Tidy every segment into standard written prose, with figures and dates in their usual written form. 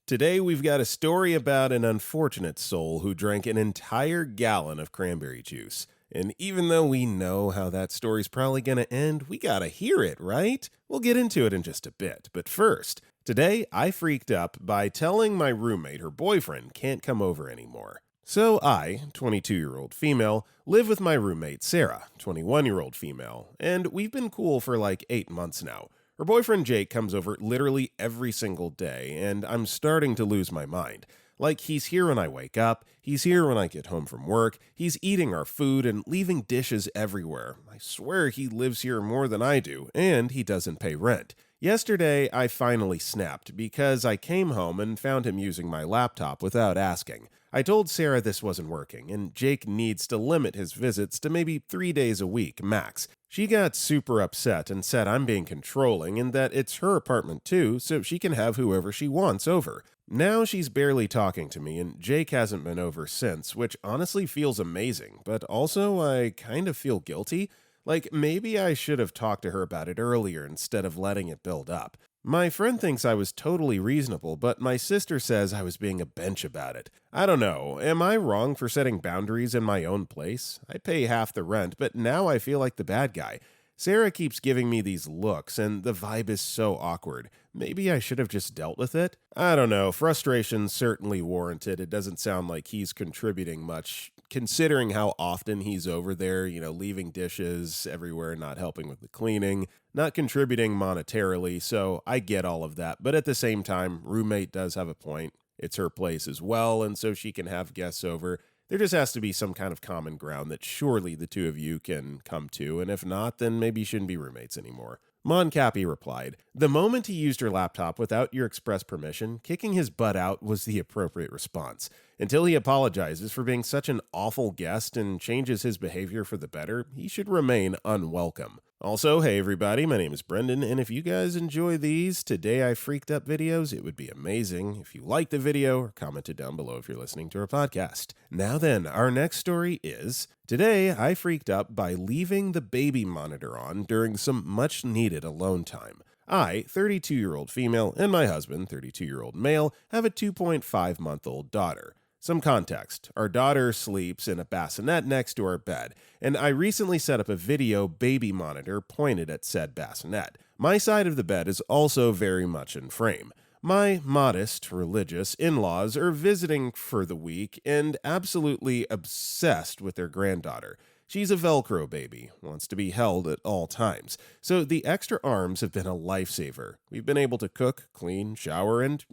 Today, we've got a story about an unfortunate soul who drank an entire gallon of cranberry juice. And even though we know how that story's probably going to end, we gotta hear it, right? We'll get into it in just a bit. But first, today I freaked up by telling my roommate her boyfriend can't come over anymore. So I, 22-year-old female, live with my roommate Sarah, 21-year-old female, and we've been cool for like 8 months now. Her boyfriend Jake comes over literally every single day, and I'm starting to lose my mind. Like, he's here when I wake up, he's here when I get home from work, he's eating our food and leaving dishes everywhere. I swear he lives here more than I do, and he doesn't pay rent. Yesterday, I finally snapped because I came home and found him using my laptop without asking. I told Sarah this wasn't working, and Jake needs to limit his visits to maybe 3 days a week, max. She got super upset and said I'm being controlling and that it's her apartment too, so she can have whoever she wants over. Now she's barely talking to me, and Jake hasn't been over since, which honestly feels amazing, but also I kind of feel guilty. Like, maybe I should have talked to her about it earlier instead of letting it build up. My friend thinks I was totally reasonable, but my sister says I was being a bench about it. I don't know, am I wrong for setting boundaries in my own place? I pay half the rent, but now I feel like the bad guy. Sarah keeps giving me these looks, and the vibe is so awkward. Maybe I should have just dealt with it? I don't know, frustration's certainly warranted. It doesn't sound like he's contributing much, considering how often he's over there, leaving dishes everywhere, not helping with the cleaning, not contributing monetarily, so I get all of that. But at the same time, roommate does have a point. It's her place as well, and so she can have guests over. There just has to be some kind of common ground that surely the two of you can come to, and if not, then maybe you shouldn't be roommates anymore. Moncappy replied, "The moment he used your laptop without your express permission, kicking his butt out was the appropriate response. Until he apologizes for being such an awful guest and changes his behavior for the better, he should remain unwelcome." Also, hey everybody, my name is Brendan, and if you guys enjoy these Today I Freaked Up videos, it would be amazing if you liked the video or commented down below if you're listening to our podcast. Now then, our next story is, today I freaked up by leaving the baby monitor on during some much needed alone time. I, 32-year-old female, and my husband, 32-year-old male, have a 2.5-month-old daughter. Some context. Our daughter sleeps in a bassinet next to our bed, and I recently set up a video baby monitor pointed at said bassinet. My side of the bed is also very much in frame. My modest, religious in-laws are visiting for the week and absolutely obsessed with their granddaughter. She's a Velcro baby, wants to be held at all times, so the extra arms have been a lifesaver. We've been able to cook, clean, shower, and,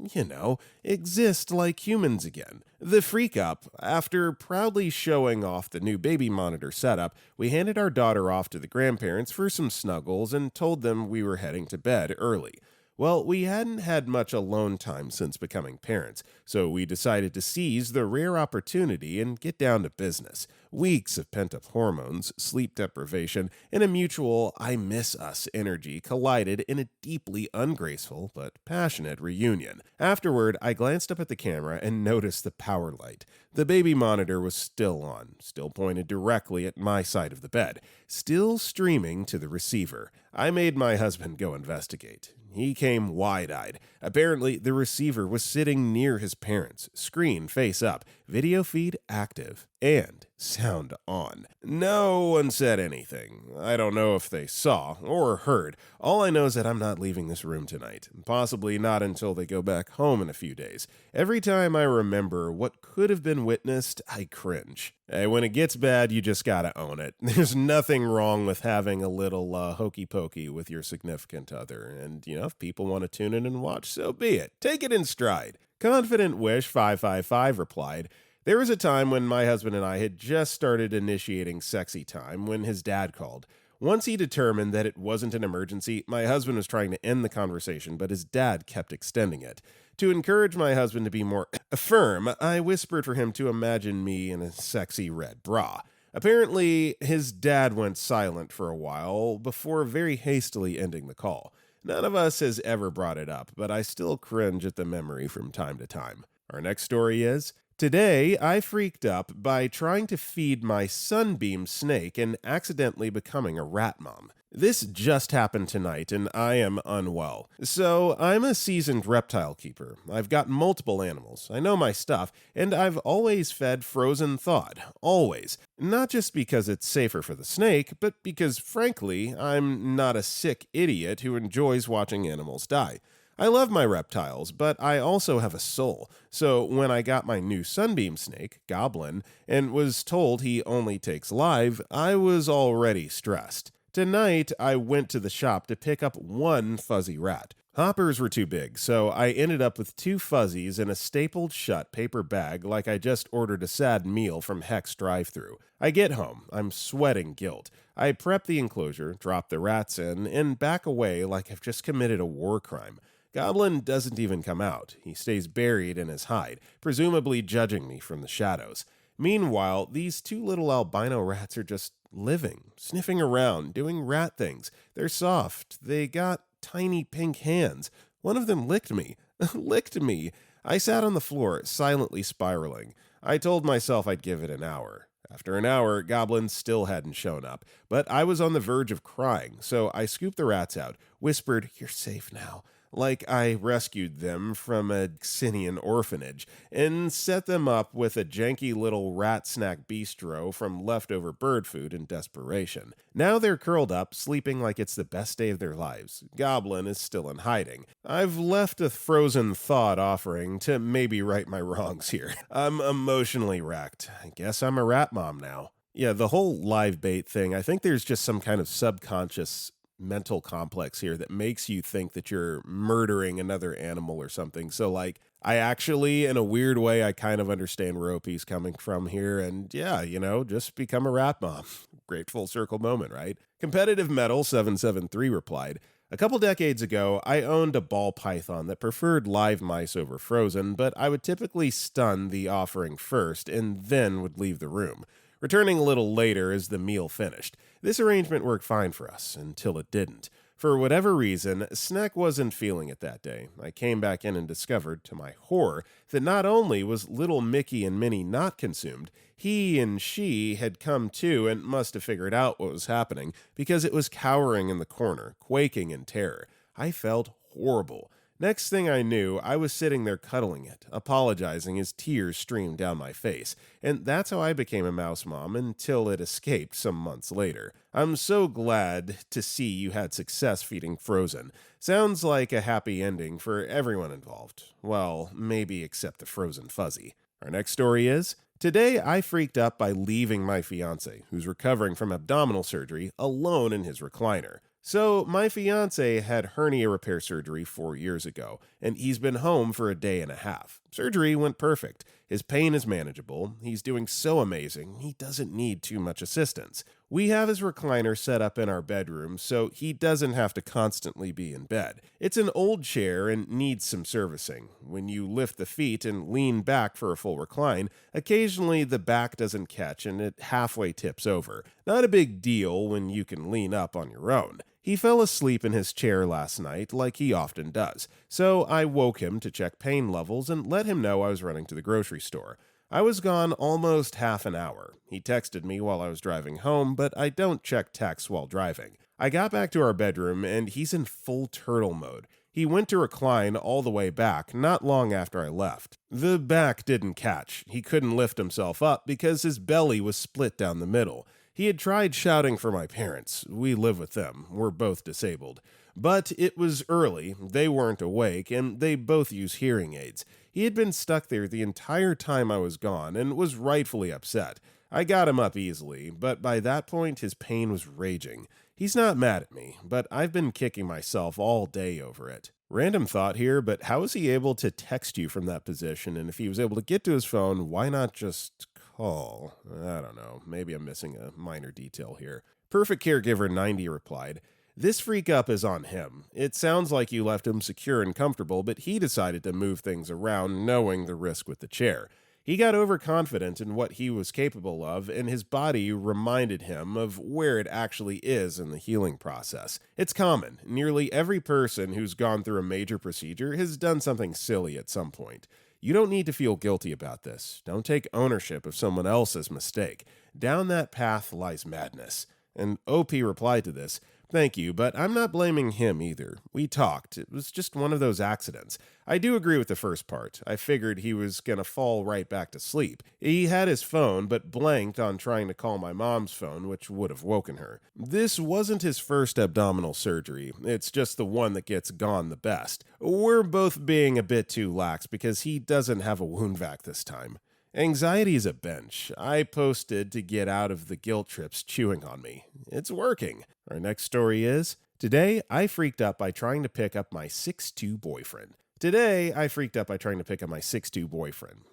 exist like humans again. The freak up, after proudly showing off the new baby monitor setup, we handed our daughter off to the grandparents for some snuggles and told them we were heading to bed early. Well, we hadn't had much alone time since becoming parents, so we decided to seize the rare opportunity and get down to business. Weeks of pent-up hormones, sleep deprivation, and a mutual I miss us energy collided in a deeply ungraceful but passionate reunion. Afterward, I glanced up at the camera and noticed the power light. The baby monitor was still on, still pointed directly at my side of the bed, still streaming to the receiver. I made my husband go investigate. He came wide-eyed. Apparently, the receiver was sitting near his parents, screen face up, video feed active, and sound on. No one said anything. I don't know if they saw or heard. All I know is that I'm not leaving this room tonight, possibly not until they go back home in a few days. Every time I remember what could have been witnessed, I cringe. Hey, when it gets bad, you just gotta own it. There's nothing wrong with having a little hokey pokey with your significant other, and if people want to tune in and watch, so be it. Take it in stride. Confident Wish 555 replied, "There was a time when my husband and I had just started initiating sexy time when his dad called. Once he determined that it wasn't an emergency, my husband was trying to end the conversation, but his dad kept extending it. To encourage my husband to be more firm, I whispered for him to imagine me in a sexy red bra. Apparently, his dad went silent for a while before very hastily ending the call. None of us has ever brought it up, but I still cringe at the memory from time to time. Our next story is, Today, I freaked up by trying to feed my sunbeam snake and accidentally becoming a rat mom. This just happened tonight, and I am unwell. So, I'm a seasoned reptile keeper. I've got multiple animals. I know my stuff, and I've always fed frozen thawed. Always. Not just because it's safer for the snake, but because, frankly, I'm not a sick idiot who enjoys watching animals die. I love my reptiles, but I also have a soul. So when I got my new sunbeam snake, Goblin, and was told he only takes live, I was already stressed. Tonight, I went to the shop to pick up one fuzzy rat. Hoppers were too big, so I ended up with two fuzzies in a stapled shut paper bag like I just ordered a sad meal from Hex drive-thru. I get home, I'm sweating guilt. I prep the enclosure, drop the rats in, and back away like I've just committed a war crime. Goblin doesn't even come out. He stays buried in his hide, presumably judging me from the shadows. Meanwhile, these two little albino rats are just living, sniffing around, doing rat things. They're soft. They got tiny pink hands. One of them licked me. Licked me. I sat on the floor, silently spiraling. I told myself I'd give it an hour. After an hour, Goblin still hadn't shown up, but I was on the verge of crying, so I scooped the rats out, whispered, "You're safe now," like I rescued them from a Xenian orphanage, and set them up with a janky little rat snack bistro from leftover bird food in desperation. Now they're curled up, sleeping like it's the best day of their lives. Goblin is still in hiding. I've left a frozen thought offering to maybe right my wrongs here. I'm emotionally wrecked. I guess I'm a rat mom now. Yeah, the whole live bait thing, I think there's just some kind of subconscious mental complex here that makes you think that you're murdering another animal or something. So, like, I actually, in a weird way, I kind of understand where OP's coming from here. And yeah, just become a rat mom. Great full circle moment, right? Competitive Metal 773 replied, "A couple decades ago, I owned a ball python that preferred live mice over frozen, but I would typically stun the offering first and then would leave the room, returning a little later as the meal finished. This arrangement worked fine for us, until it didn't. For whatever reason, Snack wasn't feeling it that day. I came back in and discovered, to my horror, that not only was little Mickey and Minnie not consumed, he and she had come to and must have figured out what was happening, because it was cowering in the corner, quaking in terror. I felt horrible. Next thing I knew, I was sitting there cuddling it, apologizing as tears streamed down my face. And that's how I became a mouse mom until it escaped some months later. I'm so glad to see you had success feeding Frozen. Sounds like a happy ending for everyone involved. Well, maybe except the Frozen Fuzzy." Our next story is, "Today I freaked up by leaving my fiance, who's recovering from abdominal surgery, alone in his recliner. So, my fiance had hernia repair surgery 4 years ago, and he's been home for a day and a half. Surgery went perfect. His pain is manageable. He's doing so amazing, he doesn't need too much assistance. We have his recliner set up in our bedroom, so he doesn't have to constantly be in bed. It's an old chair and needs some servicing. When you lift the feet and lean back for a full recline, occasionally the back doesn't catch and it halfway tips over. Not a big deal when you can lean up on your own. He fell asleep in his chair last night, like he often does, so I woke him to check pain levels and let him know I was running to the grocery store. I was gone almost half an hour. He texted me while I was driving home, but I don't check texts while driving. I got back to our bedroom, and he's in full turtle mode. He went to recline all the way back not long after I left. The back didn't catch. He couldn't lift himself up because his belly was split down the middle. He had tried shouting for my parents. We live with them. We're both disabled. But it was early, they weren't awake, and they both use hearing aids. He had been stuck there the entire time I was gone and was rightfully upset. I got him up easily, but by that point his pain was raging. He's not mad at me, but I've been kicking myself all day over it. Random thought here, but how is he able to text you from that position? And if he was able to get to his phone, why not just call? I don't know. Maybe I'm missing a minor detail here. Perfect Caregiver 90 replied, "This freak up is on him. It sounds like you left him secure and comfortable, but he decided to move things around knowing the risk with the chair. He got overconfident in what he was capable of, and his body reminded him of where it actually is in the healing process. It's common. Nearly every person who's gone through a major procedure has done something silly at some point. You don't need to feel guilty about this. Don't take ownership of someone else's mistake. Down that path lies madness. And OP replied to this, "Thank you, but I'm not blaming him either. We talked. It was just one of those accidents. I do agree with the first part. I figured he was going to fall right back to sleep. He had his phone, but blanked on trying to call my mom's phone, which would have woken her. This wasn't his first abdominal surgery. It's just the one that gets gone the best. We're both being a bit too lax because he doesn't have a wound vac this time. Anxiety is a bench. I posted to get out of the guilt trips chewing on me. It's working." Our next story is, Today I freaked up by trying to pick up my 6'2" boyfriend.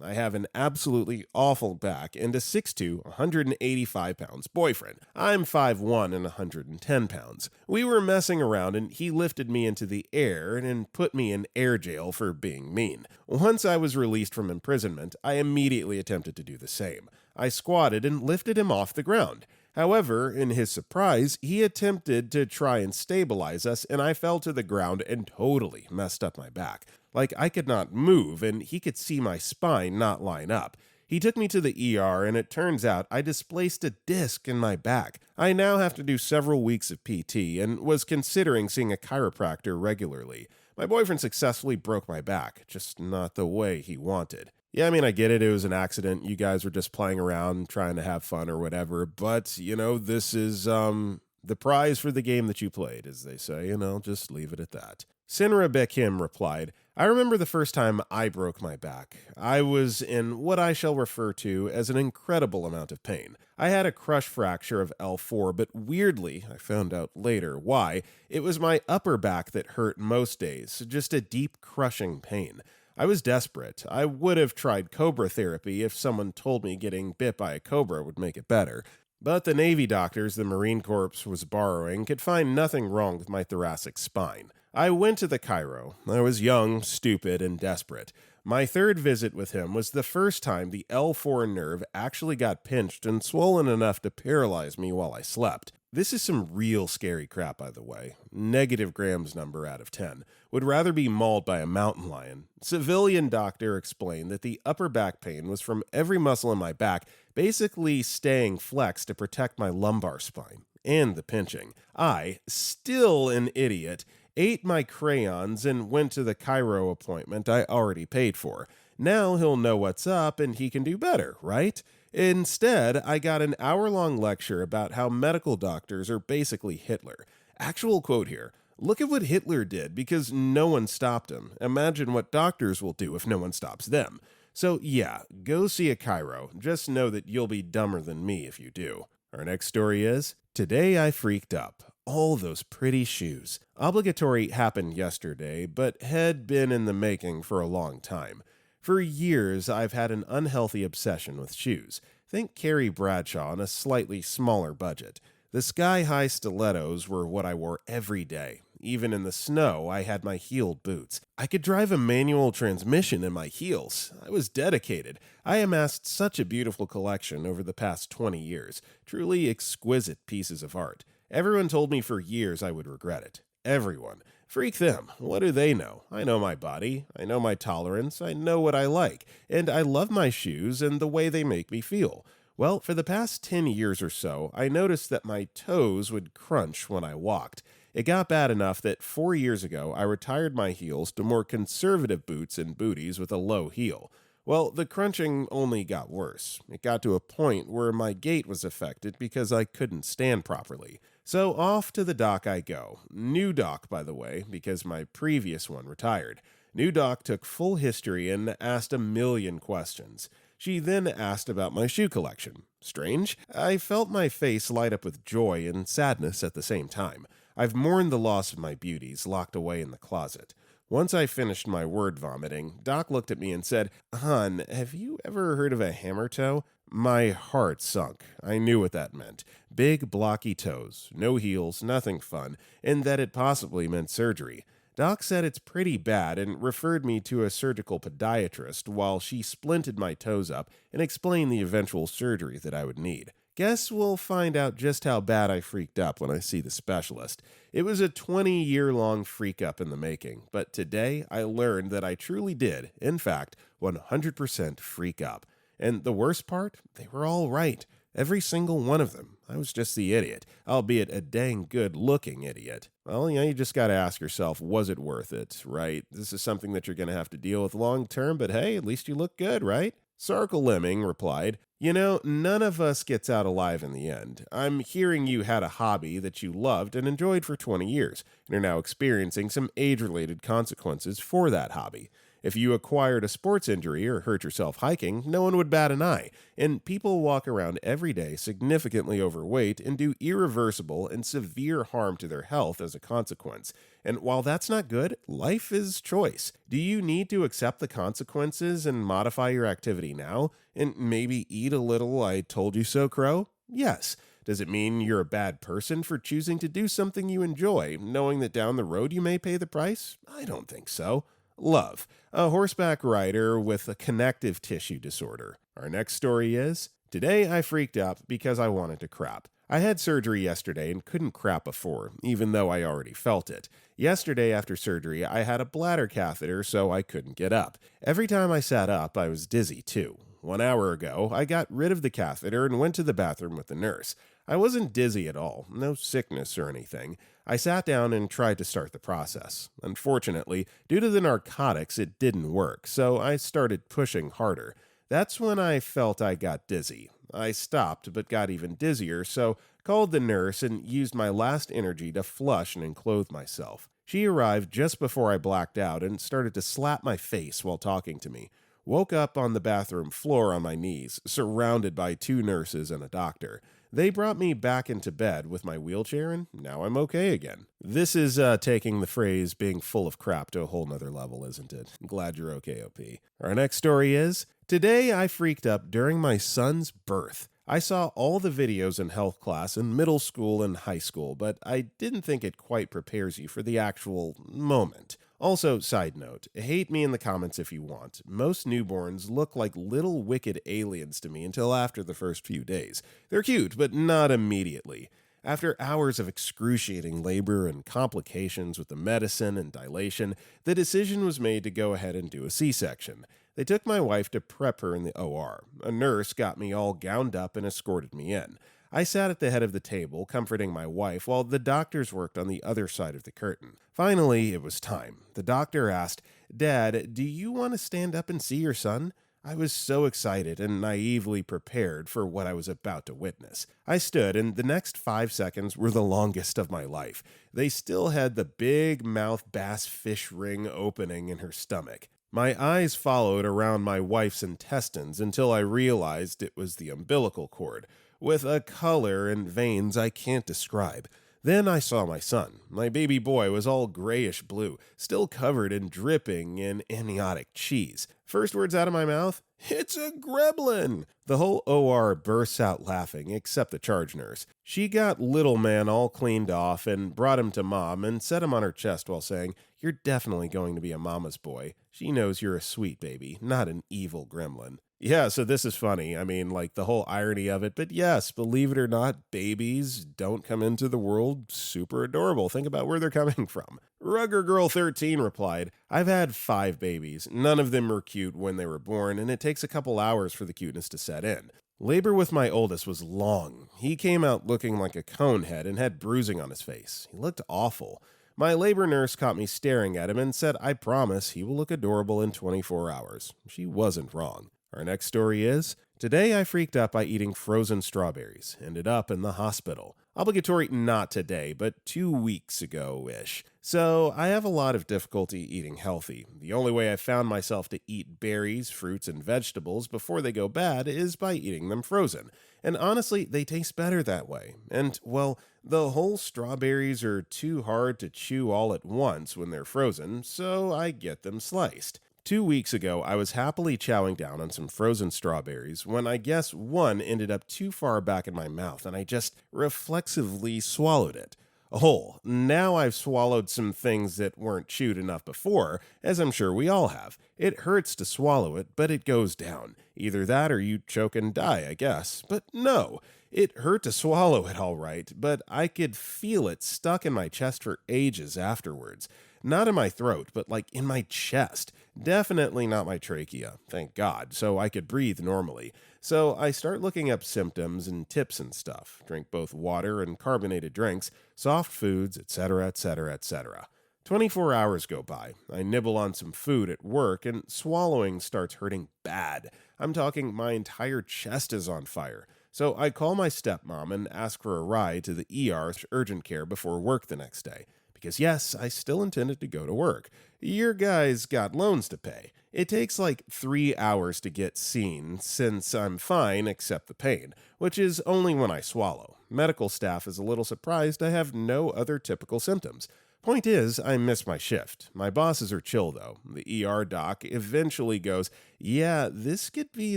I have an absolutely awful back and a 6'2", 185 pounds boyfriend. I'm 5'1" and 110 pounds. We were messing around and he lifted me into the air and put me in air jail for being mean. Once I was released from imprisonment, I immediately attempted to do the same. I squatted and lifted him off the ground. However, in his surprise, he attempted to try and stabilize us, and I fell to the ground and totally messed up my back. Like I could not move, and he could see my spine not line up. He took me to the ER, and it turns out I displaced a disc in my back. I now have to do several weeks of PT, and was considering seeing a chiropractor regularly. My boyfriend successfully broke my back, just not the way he wanted. Yeah, I mean, I get it. It was an accident. You guys were just playing around, trying to have fun or whatever. But, this is the prize for the game that you played, as they say, and I'll just leave it at that. Sinra Bekim replied, "I remember the first time I broke my back. I was in what I shall refer to as an incredible amount of pain. I had a crush fracture of L4, but weirdly, I found out later why, it was my upper back that hurt most days, just a deep crushing pain. I was desperate. I would have tried cobra therapy if someone told me getting bit by a cobra would make it better. But the Navy doctors the Marine Corps was borrowing could find nothing wrong with my thoracic spine. I went to the chiro. I was young, stupid, and desperate. My third visit with him was the first time the L4 nerve actually got pinched and swollen enough to paralyze me while I slept. This is some real scary crap, by the way. Negative Graham's number out of 10. Would rather be mauled by a mountain lion. Civilian doctor explained that the upper back pain was from every muscle in my back basically staying flexed to protect my lumbar spine. And the pinching. I, still an idiot, ate my crayons and went to the chiro appointment I already paid for. Now he'll know what's up and he can do better, right? Instead, I got an hour-long lecture about how medical doctors are basically Hitler. Actual quote here, "Look at what Hitler did because no one stopped him. Imagine what doctors will do if no one stops them." So yeah, go see a chiro. Just know that you'll be dumber than me if you do. Our next story is, Today I freaked up. All those pretty shoes. Obligatory happened yesterday, but had been in the making for a long time. For years, I've had an unhealthy obsession with shoes. Think Carrie Bradshaw on a slightly smaller budget. The sky-high stilettos were what I wore every day. Even in the snow, I had my heeled boots. I could drive a manual transmission in my heels. I was dedicated. I amassed such a beautiful collection over the past 20 years. Truly exquisite pieces of art. Everyone told me for years I would regret it. Everyone. Freak them. What do they know? I know my body. I know my tolerance. I know what I like. And I love my shoes and the way they make me feel. Well, for the past 10 years or so, I noticed that my toes would crunch when I walked. It got bad enough that 4 years ago, I retired my heels to more conservative boots and booties with a low heel. Well, the crunching only got worse. It got to a point where my gait was affected because I couldn't stand properly. So off to the doc I go. New doc, by the way, because my previous one retired. New doc took full history and asked a million questions. She then asked about my shoe collection. Strange? I felt my face light up with joy and sadness at the same time. I've mourned the loss of my beauties locked away in the closet. Once I finished my word vomiting, Doc looked at me and said, "Hon, have you ever heard of a hammer toe?" My heart sunk. I knew what that meant. Big, blocky toes, no heels, nothing fun, and that it possibly meant surgery. Doc said it's pretty bad and referred me to a surgical podiatrist while she splinted my toes up and explained the eventual surgery that I would need. Guess we'll find out just how bad I freaked up when I see the specialist. It was a 20-year-long freak up in the making, but today I learned that I truly did, in fact, 100% freak up. And the worst part? They were all right. Every single one of them. I was just the idiot, albeit a dang good-looking idiot. Well, you just gotta ask yourself, was it worth it, right? This is something that you're gonna have to deal with long term, but hey, at least you look good, right? Sarkle Lemming replied, none of us gets out alive in the end. I'm hearing you had a hobby that you loved and enjoyed for 20 years, and are now experiencing some age-related consequences for that hobby. If you acquired a sports injury or hurt yourself hiking, no one would bat an eye, and people walk around every day significantly overweight and do irreversible and severe harm to their health as a consequence. And while that's not good, life is choice. Do you need to accept the consequences and modify your activity now, and maybe eat a little I told you so crow? Yes. Does it mean you're a bad person for choosing to do something you enjoy, knowing that down the road you may pay the price? I don't think so. Love, a horseback rider with a connective tissue disorder. Our next story is, today I freaked up because I wanted to crap. I had surgery yesterday and couldn't crap before, even though I already felt it. Yesterday after surgery, I had a bladder catheter, so I couldn't get up. Every time I sat up, I was dizzy too. 1 hour ago, I got rid of the catheter and went to the bathroom with the nurse. I wasn't dizzy at all, no sickness or anything. I sat down and tried to start the process. Unfortunately, due to the narcotics, it didn't work, so I started pushing harder. That's when I felt I got dizzy. I stopped, but got even dizzier, so called the nurse and used my last energy to flush and enclothe myself. She arrived just before I blacked out and started to slap my face while talking to me. Woke up on the bathroom floor on my knees, surrounded by 2 nurses and a doctor. They brought me back into bed with my wheelchair, and now I'm okay again. This is taking the phrase being full of crap to a whole nother level, isn't it? I'm glad you're okay, OP. Our next story is, today I freaked up during my son's birth. I saw all the videos in health class in middle school and high school, but I didn't think it quite prepares you for the actual moment. Also, side note, hate me in the comments if you want. Most newborns look like little wicked aliens to me until after the first few days. They're cute, but not immediately. After hours of excruciating labor and complications with the medicine and dilation, the decision was made to go ahead and do a C-section. They took my wife to prep her in the OR. A nurse got me all gowned up and escorted me in. I sat at the head of the table, comforting my wife, while the doctors worked on the other side of the curtain. Finally, it was time. The doctor asked, "Dad, do you want to stand up and see your son?" I was so excited and naively prepared for what I was about to witness. I stood, and the next 5 seconds were the longest of my life. They still had the big mouth bass fish ring opening in her stomach. My eyes followed around my wife's intestines until I realized it was the umbilical cord, with a color and veins I can't describe. Then I saw my son. My baby boy was all grayish blue, still covered and dripping in amniotic cheese. First words out of my mouth, "It's a gremlin!" The whole OR bursts out laughing, except the charge nurse. She got little man all cleaned off and brought him to Mom and set him on her chest while saying, "You're definitely going to be a mama's boy. She knows you're a sweet baby, not an evil gremlin." Yeah, so this is funny. I mean, like the whole irony of it. But yes, believe it or not, babies don't come into the world super adorable. Think about where they're coming from. Rugger Girl 13 replied, "I've had 5 babies. None of them were cute when they were born, and it takes a couple hours for the cuteness to set in. Labor with my oldest was long. He came out looking like a cone head and had bruising on his face. He looked awful. My labor nurse caught me staring at him and said, 'I promise he will look adorable in 24 hours. She wasn't wrong. Our next story is, today I freaked up by eating frozen strawberries. Ended up in the hospital. Obligatory not today, but 2 weeks ago-ish. So I have a lot of difficulty eating healthy. The only way I've found myself to eat berries, fruits, and vegetables before they go bad is by eating them frozen. And honestly, they taste better that way. And, well, the whole strawberries are too hard to chew all at once when they're frozen, so I get them sliced. 2 weeks ago, I was happily chowing down on some frozen strawberries when I guess one ended up too far back in my mouth and I just reflexively swallowed it. Oh, now I've swallowed some things that weren't chewed enough before, as I'm sure we all have. It hurts to swallow it, but it goes down. Either that or you choke and die, I guess. But no, it hurt to swallow it all right, but I could feel it stuck in my chest for ages afterwards. Not in my throat, but like in my chest. Definitely not my trachea, thank God, so I could breathe normally. So I start looking up symptoms and tips and stuff. Drink both water and carbonated drinks, soft foods, etc., etc., etc. 24 hours go by. I nibble on some food at work and swallowing starts hurting bad. I'm talking my entire chest is on fire. So I call my stepmom and ask for a ride to the ER urgent care before work the next day. Because yes, I still intended to go to work. Your guy's got loans to pay. It takes like 3 hours to get seen since I'm fine except the pain, which is only when I swallow. Medical staff is a little surprised I have no other typical symptoms. Point is, I miss my shift. My bosses are chill though. The ER doc eventually goes, yeah, this could be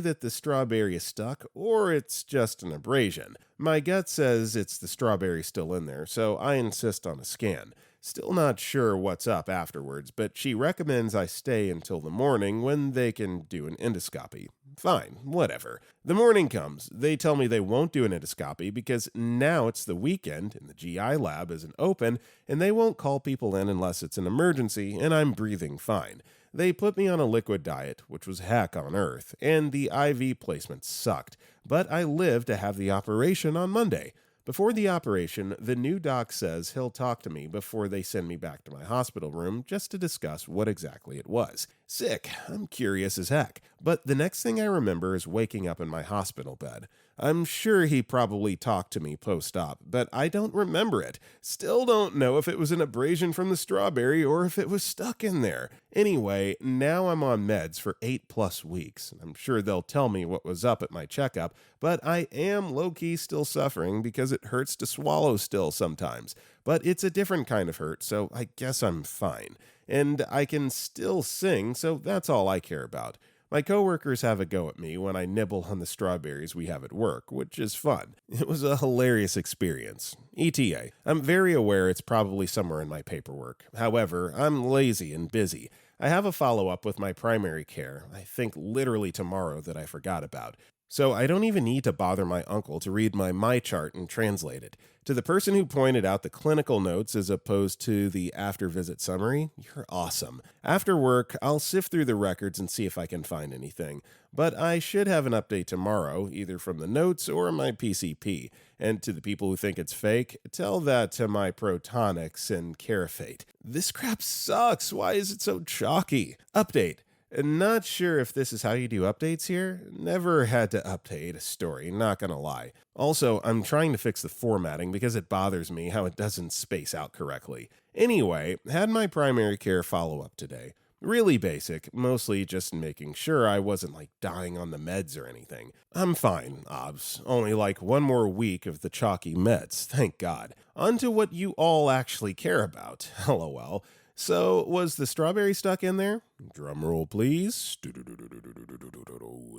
that the strawberry is stuck or it's just an abrasion. My gut says it's the strawberry still in there, so I insist on a scan. Still not sure what's up afterwards, but she recommends I stay until the morning when they can do an endoscopy. Fine, whatever. The morning comes. They tell me they won't do an endoscopy because now it's the weekend and the GI lab isn't open, and they won't call people in unless it's an emergency and I'm breathing fine. They put me on a liquid diet, which was heck on earth, and the IV placement sucked, but I lived to have the operation on Monday. Before the operation, the new doc says he'll talk to me before they send me back to my hospital room just to discuss what exactly it was. Sick. I'm curious as heck. But the next thing I remember is waking up in my hospital bed. I'm sure he probably talked to me post-op, but I don't remember it. Still don't know if it was an abrasion from the strawberry or if it was stuck in there. Anyway, now I'm on meds for 8+ weeks. I'm sure they'll tell me what was up at my checkup, but I am low-key still suffering because it hurts to swallow still sometimes. But it's a different kind of hurt, so I guess I'm fine. And I can still sing, so that's all I care about. My coworkers have a go at me when I nibble on the strawberries we have at work, which is fun. It was a hilarious experience. ETA, I'm very aware it's probably somewhere in my paperwork. However, I'm lazy and busy. I have a follow-up with my primary care, I think literally tomorrow, that I forgot about. So I don't even need to bother my uncle to read my chart and translate it. To the person who pointed out the clinical notes as opposed to the after-visit summary, you're awesome. After work, I'll sift through the records and see if I can find anything. But I should have an update tomorrow, either from the notes or my PCP. And to the people who think it's fake, tell that to my Protonics and Carafate. This crap sucks. Why is it so chalky? Update. Not sure if this is how you do updates here. Never had to update a story, not gonna lie. Also, I'm trying to fix the formatting because it bothers me how it doesn't space out correctly. Anyway, had my primary care follow-up today. Really basic, mostly just making sure I wasn't like dying on the meds or anything. I'm fine, obs. Only like one more week of the chalky meds, thank God. On to what you all actually care about, lol. So, was the strawberry stuck in there? Drum roll, please.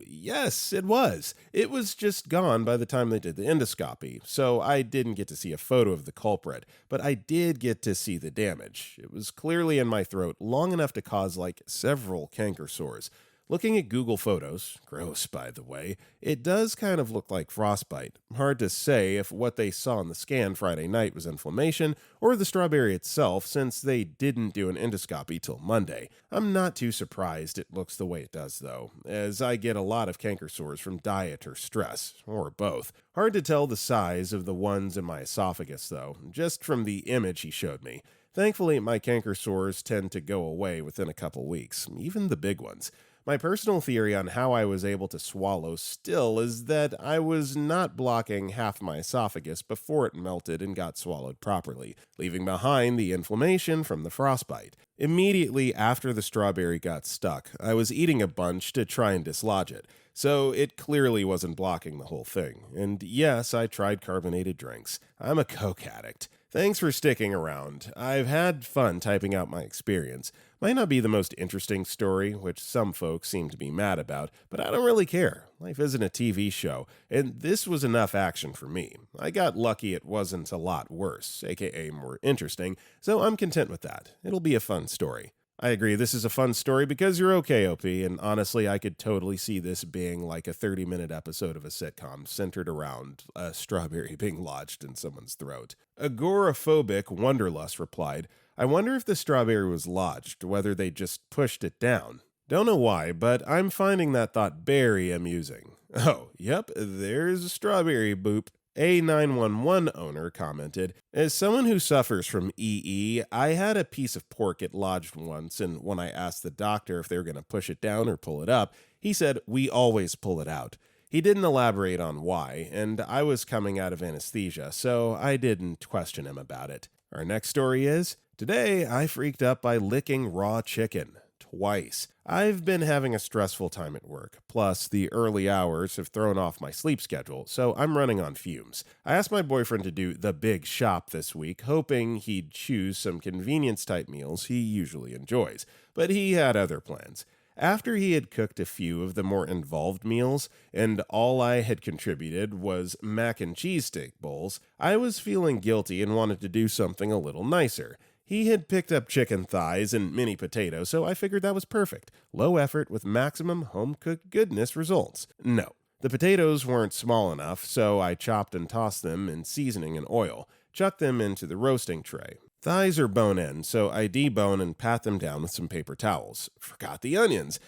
Yes, it was. It was just gone by the time they did the endoscopy, so I didn't get to see a photo of the culprit, but I did get to see the damage. It was clearly in my throat, long enough to cause like several canker sores. Looking at Google Photos, gross by the way, it does kind of look like frostbite. Hard to say if what they saw in the scan Friday night was inflammation or the strawberry itself since they didn't do an endoscopy till Monday. I'm not too surprised it looks the way it does though, as I get a lot of canker sores from diet or stress, or both. Hard to tell the size of the ones in my esophagus though, just from the image he showed me. Thankfully, my canker sores tend to go away within a couple weeks, even the big ones. My personal theory on how I was able to swallow still is that I was not blocking half my esophagus before it melted and got swallowed properly, leaving behind the inflammation from the frostbite. Immediately after the strawberry got stuck, I was eating a bunch to try and dislodge it, so it clearly wasn't blocking the whole thing. And yes, I tried carbonated drinks. I'm a Coke addict. Thanks for sticking around. I've had fun typing out my experience. Might not be the most interesting story, which some folks seem to be mad about, but I don't really care. Life isn't a TV show, and this was enough action for me. I got lucky it wasn't a lot worse, aka more interesting, so I'm content with that. It'll be a fun story. I agree, this is a fun story because you're okay, OP, and honestly, I could totally see this being like a 30-minute episode of a sitcom centered around a strawberry being lodged in someone's throat. Agoraphobic Wonderlust replied, I wonder if the strawberry was lodged, whether they just pushed it down. Don't know why, but I'm finding that thought very amusing. Oh, yep, there's a strawberry boop. A 911 owner commented, as someone who suffers from EE, I had a piece of pork get lodged once, and when I asked the doctor if they were going to push it down or pull it up, he said, we always pull it out. He didn't elaborate on why, and I was coming out of anesthesia, so I didn't question him about it. Our next story is, today I freaked up by licking raw chicken. Twice. I've been having a stressful time at work, plus the early hours have thrown off my sleep schedule, so I'm running on fumes. I asked my boyfriend to do the big shop this week, hoping he'd choose some convenience-type meals he usually enjoys, but he had other plans. After he had cooked a few of the more involved meals, and all I had contributed was mac and cheese steak bowls, I was feeling guilty and wanted to do something a little nicer. He had picked up chicken thighs and mini potatoes, so I figured that was perfect. Low effort with maximum home-cooked goodness results. No, the potatoes weren't small enough, so I chopped and tossed them in seasoning and oil, chucked them into the roasting tray. Thighs are bone-in, so I debone and pat them down with some paper towels. Forgot the onions.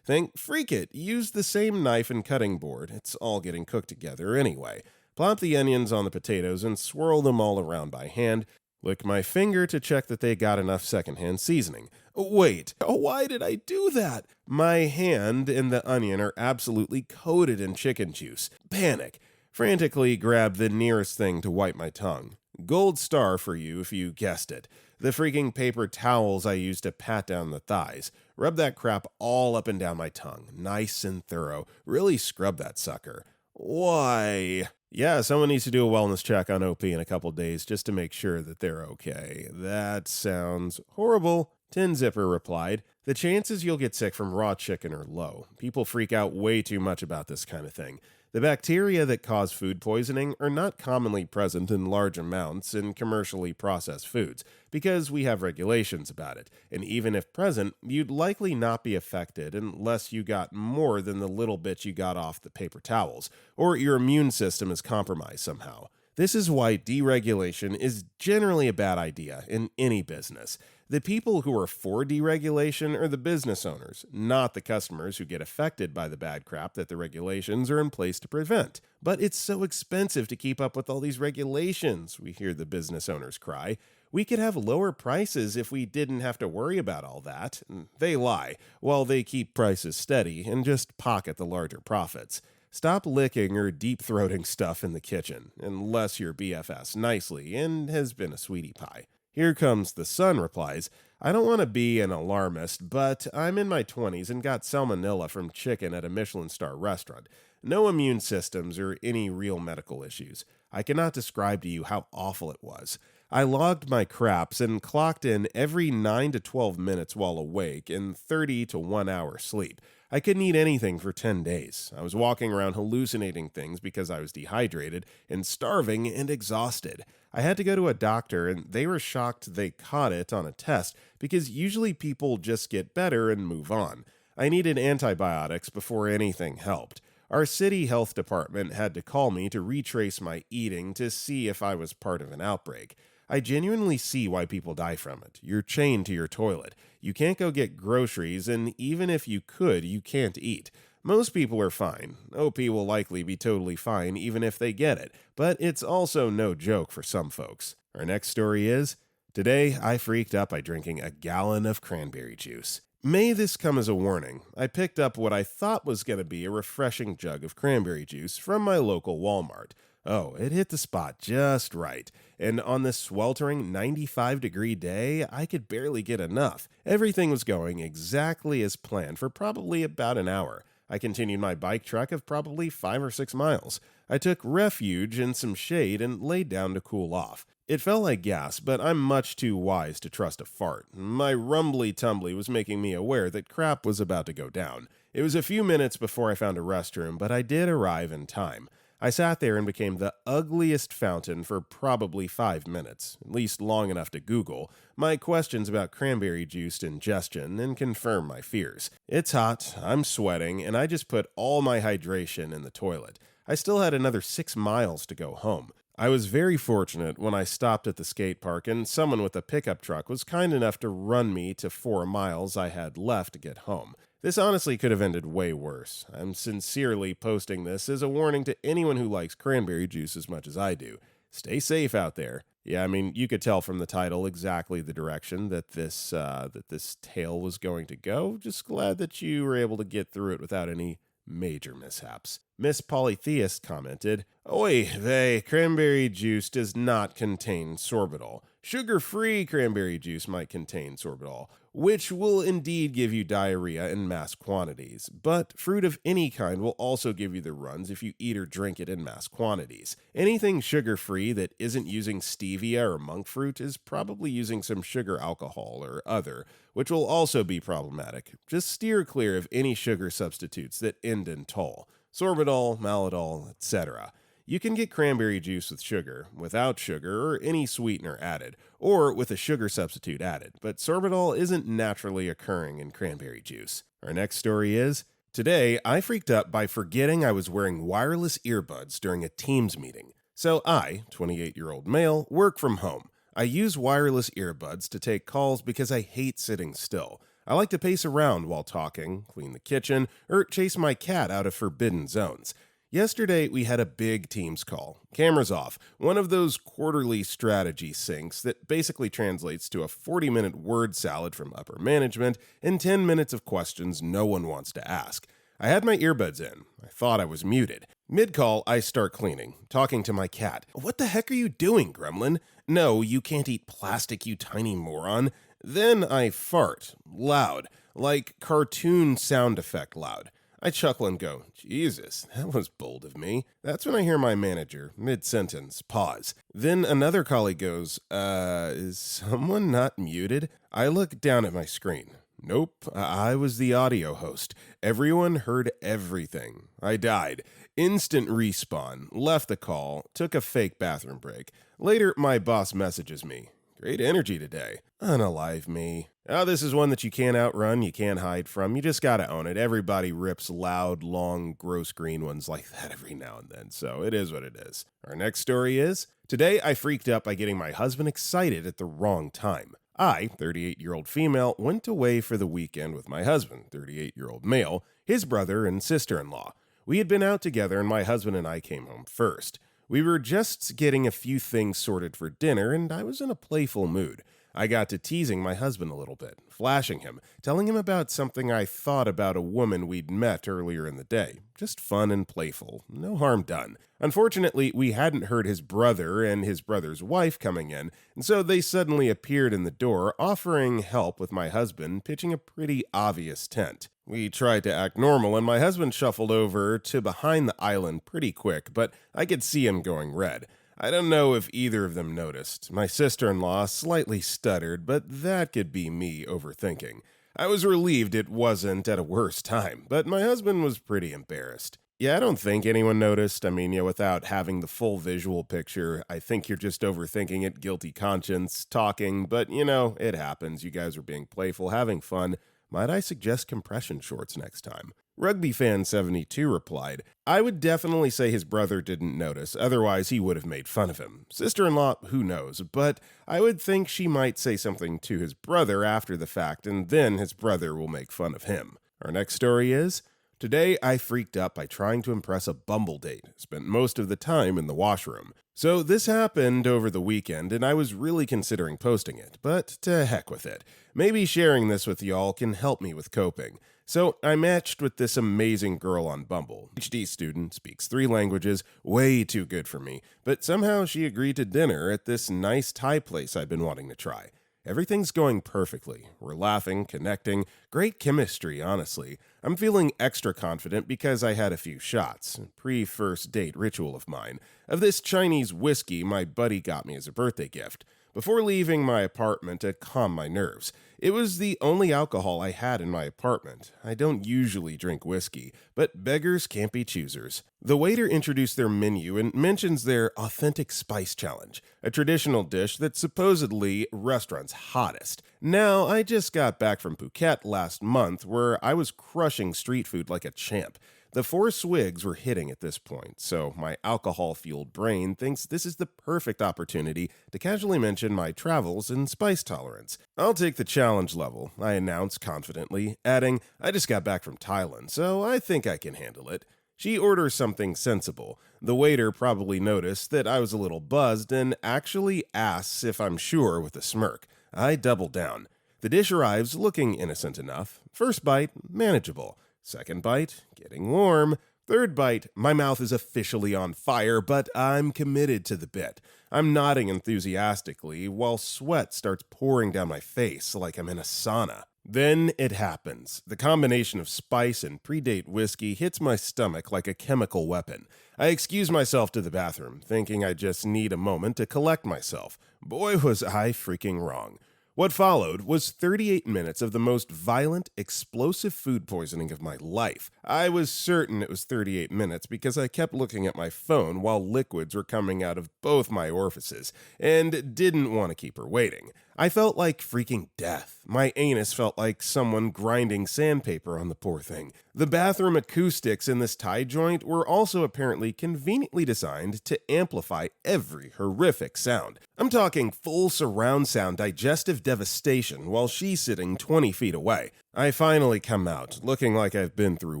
Freak it, use the same knife and cutting board. It's all getting cooked together anyway. Plop the onions on the potatoes and swirl them all around by hand. Lick my finger to check that they got enough secondhand seasoning. Wait, why did I do that? My hand and the onion are absolutely coated in chicken juice. Panic. Frantically grab the nearest thing to wipe my tongue. Gold star for you if you guessed it. The freaking paper towels I used to pat down the thighs. Rub that crap all up and down my tongue. Nice and thorough. Really scrub that sucker. Why? Yeah, someone needs to do a wellness check on OP in a couple days just to make sure that they're okay. That sounds horrible. Tin Zipper replied, the chances you'll get sick from raw chicken are low. People freak out way too much about this kind of thing. The bacteria that cause food poisoning are not commonly present in large amounts in commercially processed foods because we have regulations about it, and even if present, you'd likely not be affected unless you got more than the little bit you got off the paper towels, or your immune system is compromised somehow. This is why deregulation is generally a bad idea in any business. The people who are for deregulation are the business owners, not the customers who get affected by the bad crap that the regulations are in place to prevent. But it's so expensive to keep up with all these regulations, we hear the business owners cry. We could have lower prices if we didn't have to worry about all that. They lie, while they keep prices steady and just pocket the larger profits. Stop licking or deep-throating stuff in the kitchen, unless you're BFS nicely and has been a sweetie pie. Here Comes the Sun replies, I don't want to be an alarmist, but I'm in my 20s and got salmonella from chicken at a Michelin star restaurant. No immune systems or any real medical issues. I cannot describe to you how awful it was. I logged my craps and clocked in every 9 to 12 minutes while awake and 30 to 1 hour sleep. I couldn't eat anything for 10 days. I was walking around hallucinating things because I was dehydrated and starving and exhausted. I had to go to a doctor and they were shocked they caught it on a test because usually people just get better and move on. I needed antibiotics before anything helped. Our city health department had to call me to retrace my eating to see if I was part of an outbreak. I genuinely see why people die from it. You're chained to your toilet. You can't go get groceries, and even if you could, you can't eat. Most people are fine. OP will likely be totally fine even if they get it, but it's also no joke for some folks. Our next story is, today I freaked up by drinking a gallon of cranberry juice. May this come as a warning. I picked up what I thought was going to be a refreshing jug of cranberry juice from my local Walmart. Oh, it hit the spot just right. And on this sweltering 95-degree day, I could barely get enough. Everything was going exactly as planned for probably about an hour. I continued my bike trek of probably 5 or 6 miles. I took refuge in some shade and laid down to cool off. It felt like gas, but I'm much too wise to trust a fart. My rumbly tumbly was making me aware that crap was about to go down. It was a few minutes before I found a restroom, but I did arrive in time. I sat there and became the ugliest fountain for probably 5 minutes, at least long enough to Google my questions about cranberry juice ingestion and confirm my fears. It's hot, I'm sweating, and I just put all my hydration in the toilet. I still had another 6 miles to go home. I was very fortunate when I stopped at the skate park and someone with a pickup truck was kind enough to run me to 4 miles I had left to get home. This honestly could have ended way worse. I'm sincerely posting this as a warning to anyone who likes cranberry juice as much as I do. Stay safe out there. Yeah, I mean, you could tell from the title exactly the direction that this tale was going to go. Just glad that you were able to get through it without any major mishaps. Miss Polytheist commented, "Oy vey, cranberry juice does not contain sorbitol. Sugar-free cranberry juice might contain sorbitol, which will indeed give you diarrhea in mass quantities. But fruit of any kind will also give you the runs if you eat or drink it in mass quantities. Anything sugar-free that isn't using stevia or monk fruit is probably using some sugar alcohol or other, which will also be problematic. Just steer clear of any sugar substitutes that end in tol. Sorbitol, maltitol, etc. You can get cranberry juice with sugar, without sugar, or any sweetener added, or with a sugar substitute added, but sorbitol isn't naturally occurring in cranberry juice." Our next story is, "Today, I freaked up by forgetting I was wearing wireless earbuds during a Teams meeting. So I, 28-year-old male, work from home. I use wireless earbuds to take calls because I hate sitting still. I like to pace around while talking, clean the kitchen, or chase my cat out of forbidden zones. Yesterday, we had a big Teams call. Cameras off. One of those quarterly strategy syncs that basically translates to a 40-minute word salad from upper management and 10 minutes of questions no one wants to ask. I had my earbuds in. I thought I was muted. Mid-call, I start cleaning, talking to my cat. 'What the heck are you doing, gremlin?' 'No, you can't eat plastic, you tiny moron.' Then I fart. Loud. Like cartoon sound effect loud. I chuckle and go, 'Jesus, that was bold of me.' That's when I hear my manager, mid-sentence, pause. Then another colleague goes, is someone not muted?' I look down at my screen. Nope, I was the audio host. Everyone heard everything. I died. Instant respawn. Left the call. Took a fake bathroom break. Later, my boss messages me. 'Great energy today.' Unalive me. Oh, this is one that you can't outrun, you can't hide from. You just gotta own it. Everybody rips loud, long, gross green ones like that every now and then, so it is what it is. Our next story is, "Today I freaked out by getting my husband excited at the wrong time. I, 38-year-old female, went away for the weekend with my husband, 38-year-old male, his brother, and sister-in-law. We had been out together and my husband and I came home first. We were just getting a few things sorted for dinner and I was in a playful mood. I got to teasing my husband a little bit, flashing him, telling him about something I thought about a woman we'd met earlier in the day. Just fun and playful. No harm done. Unfortunately, we hadn't heard his brother and his brother's wife coming in, and so they suddenly appeared in the door, offering help with my husband pitching a pretty obvious tent. We tried to act normal, and my husband shuffled over to behind the island pretty quick, but I could see him going red. I don't know if either of them noticed. My sister-in-law slightly stuttered, but that could be me overthinking. I was relieved it wasn't at a worse time, but my husband was pretty embarrassed. Yeah, I don't think anyone noticed. I mean, without having the full visual picture, I think you're just overthinking it, guilty conscience, talking, but it happens. You guys are being playful, having fun. Might I suggest compression shorts next time? RugbyFan72 replied, "I would definitely say his brother didn't notice, otherwise he would have made fun of him. Sister-in-law, who knows, but I would think she might say something to his brother after the fact, and then his brother will make fun of him." Our next story is, "Today I freaked up by trying to impress a Bumble date. Spent most of the time in the washroom. So this happened over the weekend, and I was really considering posting it, but to heck with it. Maybe sharing this with y'all can help me with coping. So I matched with this amazing girl on Bumble. PhD student, speaks 3 languages, way too good for me, but somehow she agreed to dinner at this nice Thai place I've been wanting to try. Everything's going perfectly. We're laughing, connecting, great chemistry, honestly. I'm feeling extra confident because I had a few shots, a pre-first date ritual of mine, of this Chinese whiskey my buddy got me as a birthday gift. Before leaving my apartment to calm my nerves. It was the only alcohol I had in my apartment. I don't usually drink whiskey, but beggars can't be choosers. The waiter introduced their menu and mentions their authentic spice challenge, a traditional dish that's supposedly restaurant's hottest. Now, I just got back from Phuket last month where I was crushing street food like a champ. The 4 swigs were hitting at this point, so my alcohol-fueled brain thinks this is the perfect opportunity to casually mention my travels and spice tolerance. I'll take the challenge level, I announce confidently, adding, I just got back from Thailand, so I think I can handle it. She orders something sensible. The waiter probably noticed that I was a little buzzed and actually asks if I'm sure with a smirk. I double down. The dish arrives looking innocent enough. First bite, manageable. Second bite, getting warm. Third bite, my mouth is officially on fire, but I'm committed to the bit. I'm nodding enthusiastically while sweat starts pouring down my face like I'm in a sauna. Then it happens. The combination of spice and predate whiskey hits my stomach like a chemical weapon. I excuse myself to the bathroom, thinking I just need a moment to collect myself. Boy, was I freaking wrong. What followed was 38 minutes of the most violent, explosive food poisoning of my life. I was certain it was 38 minutes because I kept looking at my phone while liquids were coming out of both my orifices, and didn't want to keep her waiting. I felt like freaking death. My anus felt like someone grinding sandpaper on the poor thing. The bathroom acoustics in this Thai joint were also apparently conveniently designed to amplify every horrific sound. I'm talking full surround sound digestive devastation while she's sitting 20 feet away. I finally come out, looking like I've been through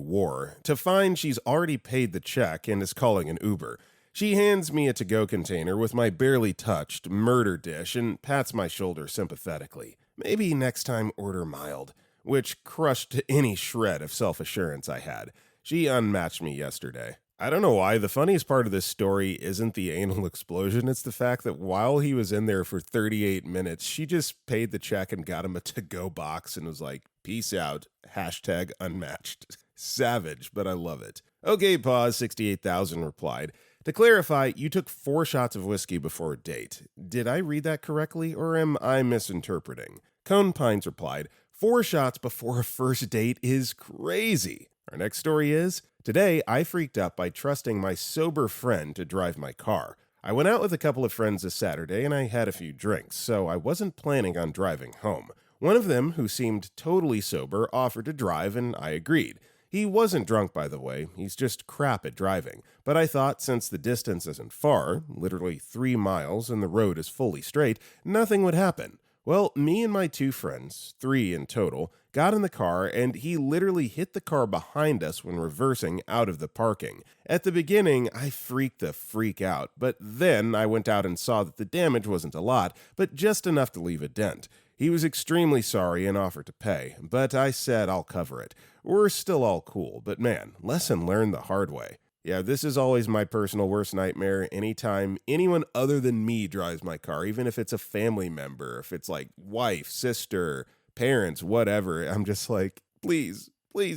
war, to find she's already paid the check and is calling an Uber. She hands me a to-go container with my barely touched murder dish and pats my shoulder sympathetically. Maybe next time order mild, which crushed any shred of self-assurance I had. She unmatched me yesterday. I don't know why. The funniest part of this story isn't the anal explosion. It's the fact that while he was in there for 38 minutes, she just paid the check and got him a to-go box and was like, peace out, hashtag unmatched. Savage, but I love it. Okay, pause, 68,000 replied. To clarify, you took 4 shots of whiskey before a date. Did I read that correctly, or am I misinterpreting? Cone Pines replied, 4 shots before a first date is crazy. Our next story is, today I freaked up by trusting my sober friend to drive my car. I went out with a couple of friends this Saturday and I had a few drinks, so I wasn't planning on driving home. One of them, who seemed totally sober, offered to drive and I agreed. He wasn't drunk, by the way, he's just crap at driving, but I thought since the distance isn't far, literally 3 miles and the road is fully straight, nothing would happen. Well, me and my 2 friends, 3 in total, got in the car and he literally hit the car behind us when reversing out of the parking. At the beginning, I freaked the freak out, but then I went out and saw that the damage wasn't a lot, but just enough to leave a dent. He was extremely sorry and offered to pay, but I said I'll cover it. We're still all cool, but man, lesson learned the hard way. Yeah, this is always my personal worst nightmare anytime anyone other than me drives my car, even if it's a family member, if it's like wife, sister, parents, whatever. I'm just like, please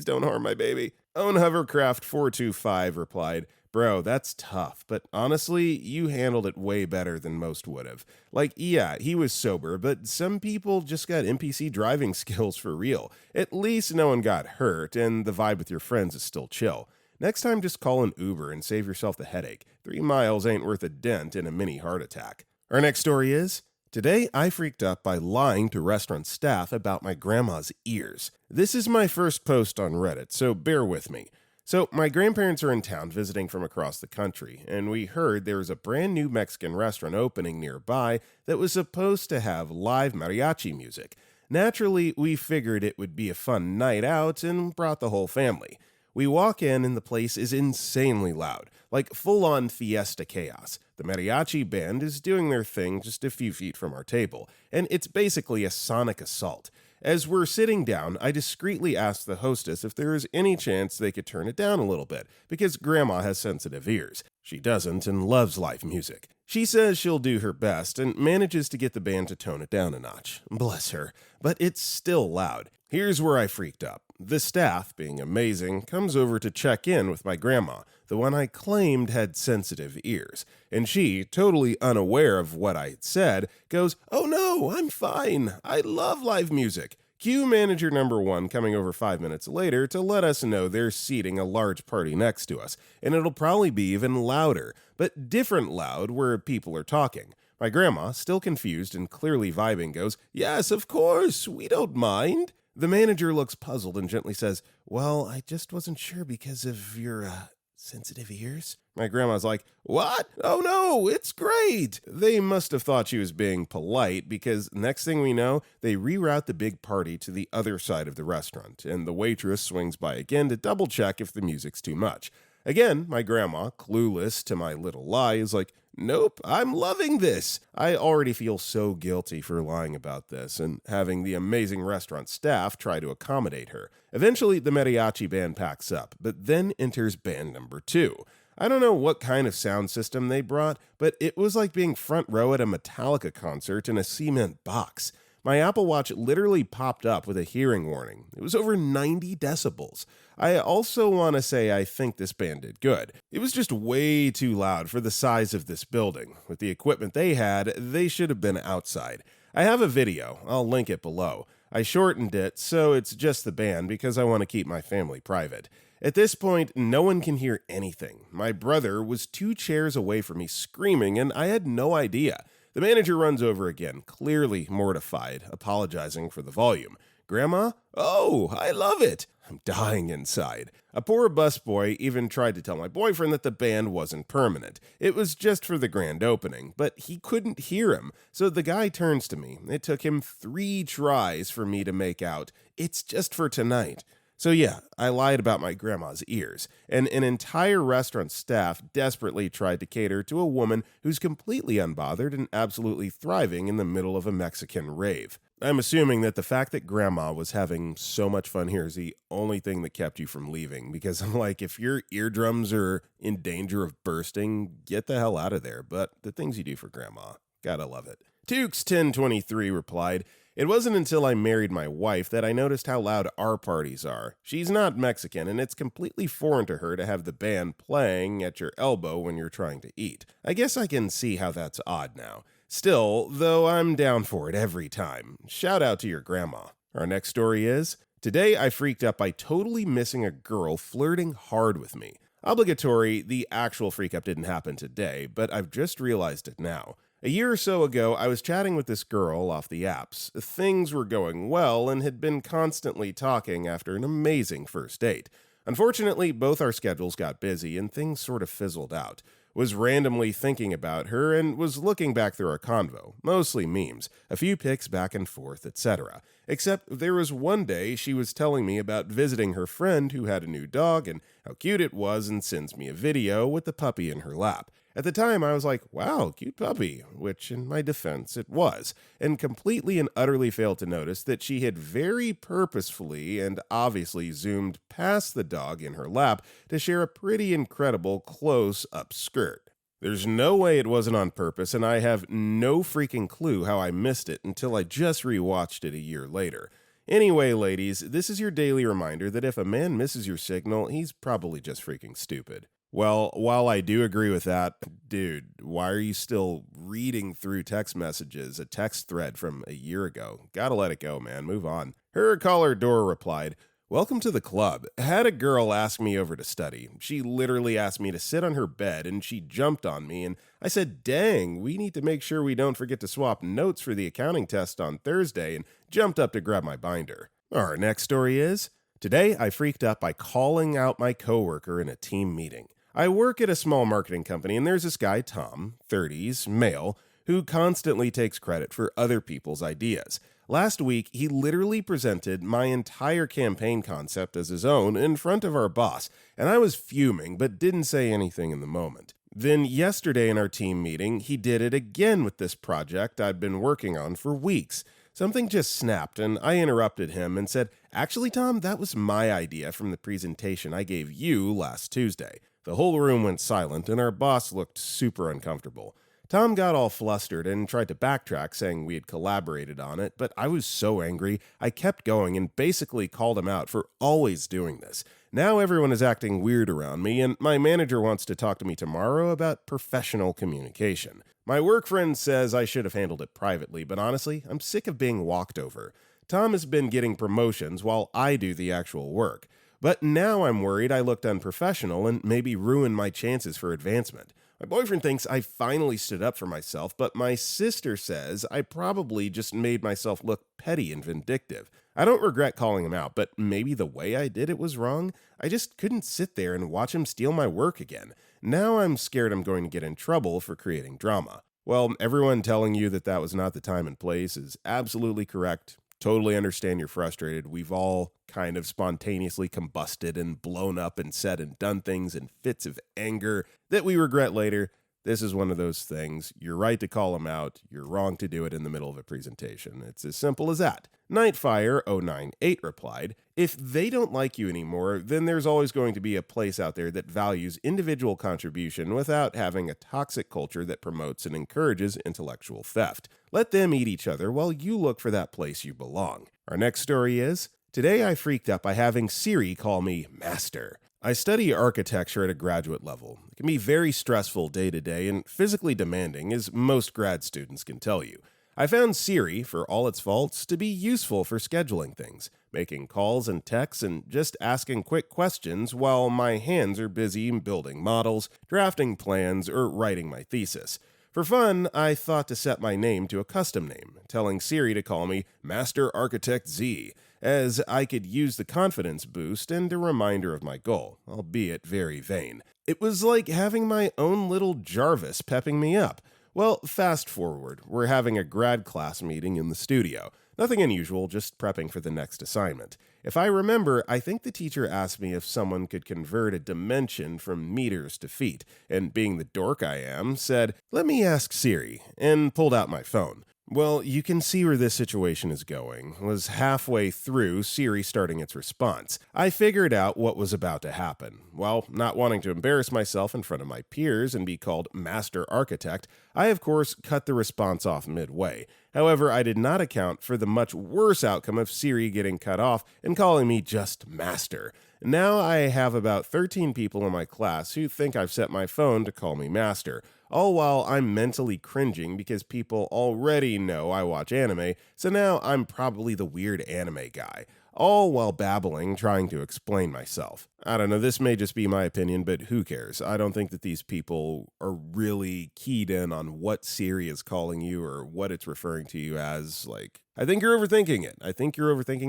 don't harm my baby. Own Hovercraft 425 replied, bro, that's tough, but honestly, you handled it way better than most would have. Like, yeah, he was sober, but some people just got NPC driving skills for real. At least no one got hurt, and the vibe with your friends is still chill. Next time, just call an Uber and save yourself the headache. 3 miles ain't worth a dent in a mini heart attack. Our next story is, today I freaked up by lying to restaurant staff about my grandma's ears. This is my first post on Reddit, so bear with me. So, my grandparents are in town visiting from across the country, and we heard there was a brand new Mexican restaurant opening nearby that was supposed to have live mariachi music. Naturally, we figured it would be a fun night out and brought the whole family. We walk in and the place is insanely loud, like full-on fiesta chaos. The mariachi band is doing their thing just a few feet from our table, and it's basically a sonic assault. As we're sitting down, I discreetly ask the hostess if there is any chance they could turn it down a little bit, because Grandma has sensitive ears. She doesn't and loves live music. She says she'll do her best and manages to get the band to tone it down a notch. Bless her. But it's still loud. Here's where I freaked up. The staff, being amazing, comes over to check in with my grandma, the one I claimed had sensitive ears. And she, totally unaware of what I had said, goes, "Oh no, I'm fine. I love live music." Cue manager number 1 coming over 5 minutes later to let us know they're seating a large party next to us, and it'll probably be even louder, but different loud where people are talking. My grandma, still confused and clearly vibing, goes, "Yes, of course, we don't mind." The manager looks puzzled and gently says, "Well, I just wasn't sure because of your, sensitive ears." My grandma's like, "What? Oh no, it's great." They must have thought she was being polite because next thing we know, they reroute the big party to the other side of the restaurant, and the waitress swings by again to double check if the music's too much. Again, my grandma, clueless to my little lie, is like, "Nope, I'm loving this." I already feel so guilty for lying about this and having the amazing restaurant staff try to accommodate her. Eventually, the mariachi band packs up, but then enters band number 2. I don't know what kind of sound system they brought, but it was like being front row at a Metallica concert in a cement box. My Apple Watch literally popped up with a hearing warning. It was over 90 decibels. I also want to say I think this band did good. It was just way too loud for the size of this building. With the equipment they had, they should have been outside. I have a video. I'll link it below. I shortened it so it's just the band because I want to keep my family private. At this point, no one can hear anything. My brother was 2 chairs away from me screaming, and I had no idea. The manager runs over again, clearly mortified, apologizing for the volume. "Grandma? Oh, I love it." I'm dying inside. A poor busboy even tried to tell my boyfriend that the band wasn't permanent. It was just for the grand opening, but he couldn't hear him. So the guy turns to me. It took him 3 tries for me to make out, "It's just for tonight." So yeah, I lied about my grandma's ears, and an entire restaurant staff desperately tried to cater to a woman who's completely unbothered and absolutely thriving in the middle of a Mexican rave. I'm assuming that the fact that grandma was having so much fun here is the only thing that kept you from leaving, because I'm like, if your eardrums are in danger of bursting, get the hell out of there. But the things you do for grandma, gotta love it. Tukes1023 replied, "It wasn't until I married my wife that I noticed how loud our parties are. She's not Mexican, and it's completely foreign to her to have the band playing at your elbow when you're trying to eat. I guess I can see how that's odd now. Still, though, I'm down for it every time. Shout out to your grandma." Our next story is, "Today I freaked out by totally missing a girl flirting hard with me." Obligatory, the actual freak up didn't happen today, but I've just realized it now. A year or so ago, I was chatting with this girl off the apps. Things were going well and had been constantly talking after an amazing first date. Unfortunately, both our schedules got busy and things sort of fizzled out. Was randomly thinking about her and was looking back through our convo, mostly memes, a few pics back and forth, etc. Except there was one day she was telling me about visiting her friend who had a new dog and how cute it was, and sends me a video with the puppy in her lap. At the time, I was like, "Wow, cute puppy," which in my defense it was, and completely and utterly failed to notice that she had very purposefully and obviously zoomed past the dog in her lap to share a pretty incredible close-up skirt. There's no way it wasn't on purpose, and I have no freaking clue how I missed it until I just rewatched it a year later. Anyway, ladies, this is your daily reminder that if a man misses your signal, he's probably just freaking stupid. Well, while I do agree with that, dude, why are you still reading through text messages, a text thread from a year ago? Gotta let it go, man. Move on. Her caller Dora replied, "Welcome to the club. Had a girl ask me over to study. She literally asked me to sit on her bed, and she jumped on me, and I said, 'Dang, we need to make sure we don't forget to swap notes for the accounting test on Thursday,' and jumped up to grab my binder." Our next story is, "Today I freaked out by calling out my coworker in a team meeting. I work at a small marketing company, and there's this guy, Tom, 30s, male, who constantly takes credit for other people's ideas. Last week, he literally presented my entire campaign concept as his own in front of our boss, and I was fuming but didn't say anything in the moment. Then yesterday in our team meeting, he did it again with this project I'd been working on for weeks. Something just snapped, and I interrupted him and said, "Actually, Tom, that was my idea from the presentation I gave you last Tuesday." The whole room went silent, and our boss looked super uncomfortable. Tom got all flustered and tried to backtrack, saying we had collaborated on it, but I was so angry, I kept going and basically called him out for always doing this. Now everyone is acting weird around me, and my manager wants to talk to me tomorrow about professional communication. My work friend says I should have handled it privately, but honestly, I'm sick of being walked over. Tom has been getting promotions while I do the actual work. But now I'm worried I looked unprofessional and maybe ruined my chances for advancement. My boyfriend thinks I finally stood up for myself, but my sister says I probably just made myself look petty and vindictive. I don't regret calling him out, but maybe the way I did it was wrong. I just couldn't sit there and watch him steal my work again. Now I'm scared I'm going to get in trouble for creating drama. Well, everyone telling you that that was not the time and place is absolutely correct. Totally understand you're frustrated. We've all kind of spontaneously combusted and blown up and said and done things in fits of anger that we regret later. This is one of those things. You're right to call them out. You're wrong to do it in the middle of a presentation. It's as simple as that. Nightfire098 replied, "If they don't like you anymore, then there's always going to be a place out there that values individual contribution without having a toxic culture that promotes and encourages intellectual theft. Let them eat each other while you look for that place you belong." Our next story is, "Today I freaked out by having Siri call me master." I study architecture at a graduate level. It can be very stressful day to day and physically demanding, as most grad students can tell you. I found Siri, for all its faults, to be useful for scheduling things, making calls and texts, and just asking quick questions while my hands are busy building models, drafting plans, or writing my thesis. For fun, I thought to set my name to a custom name, telling Siri to call me Master Architect Z, as I could use the confidence boost and a reminder of my goal, albeit very vain. It was like having my own little Jarvis pepping me up. Well, fast forward, we're having a grad class meeting in the studio. Nothing unusual, just prepping for the next assignment. If I remember, I think the teacher asked me if someone could convert a dimension from meters to feet, and being the dork I am, said, "Let me ask Siri," and pulled out my phone. Well, you can see where this situation is going. Was halfway through Siri starting its response. I figured out what was about to happen. Well, not wanting to embarrass myself in front of my peers and be called Master Architect, I of course cut the response off midway. However, I did not account for the much worse outcome of Siri getting cut off and calling me just Master. Now I have about 13 people in my class who think I've set my phone to call me Master, all while I'm mentally cringing because people already know I watch anime, so now I'm probably the weird anime guy, all while babbling, trying to explain myself. I don't know, this may just be my opinion, but who cares? I don't think that these people are really keyed in on what Siri is calling you or what it's referring to you as. I think you're overthinking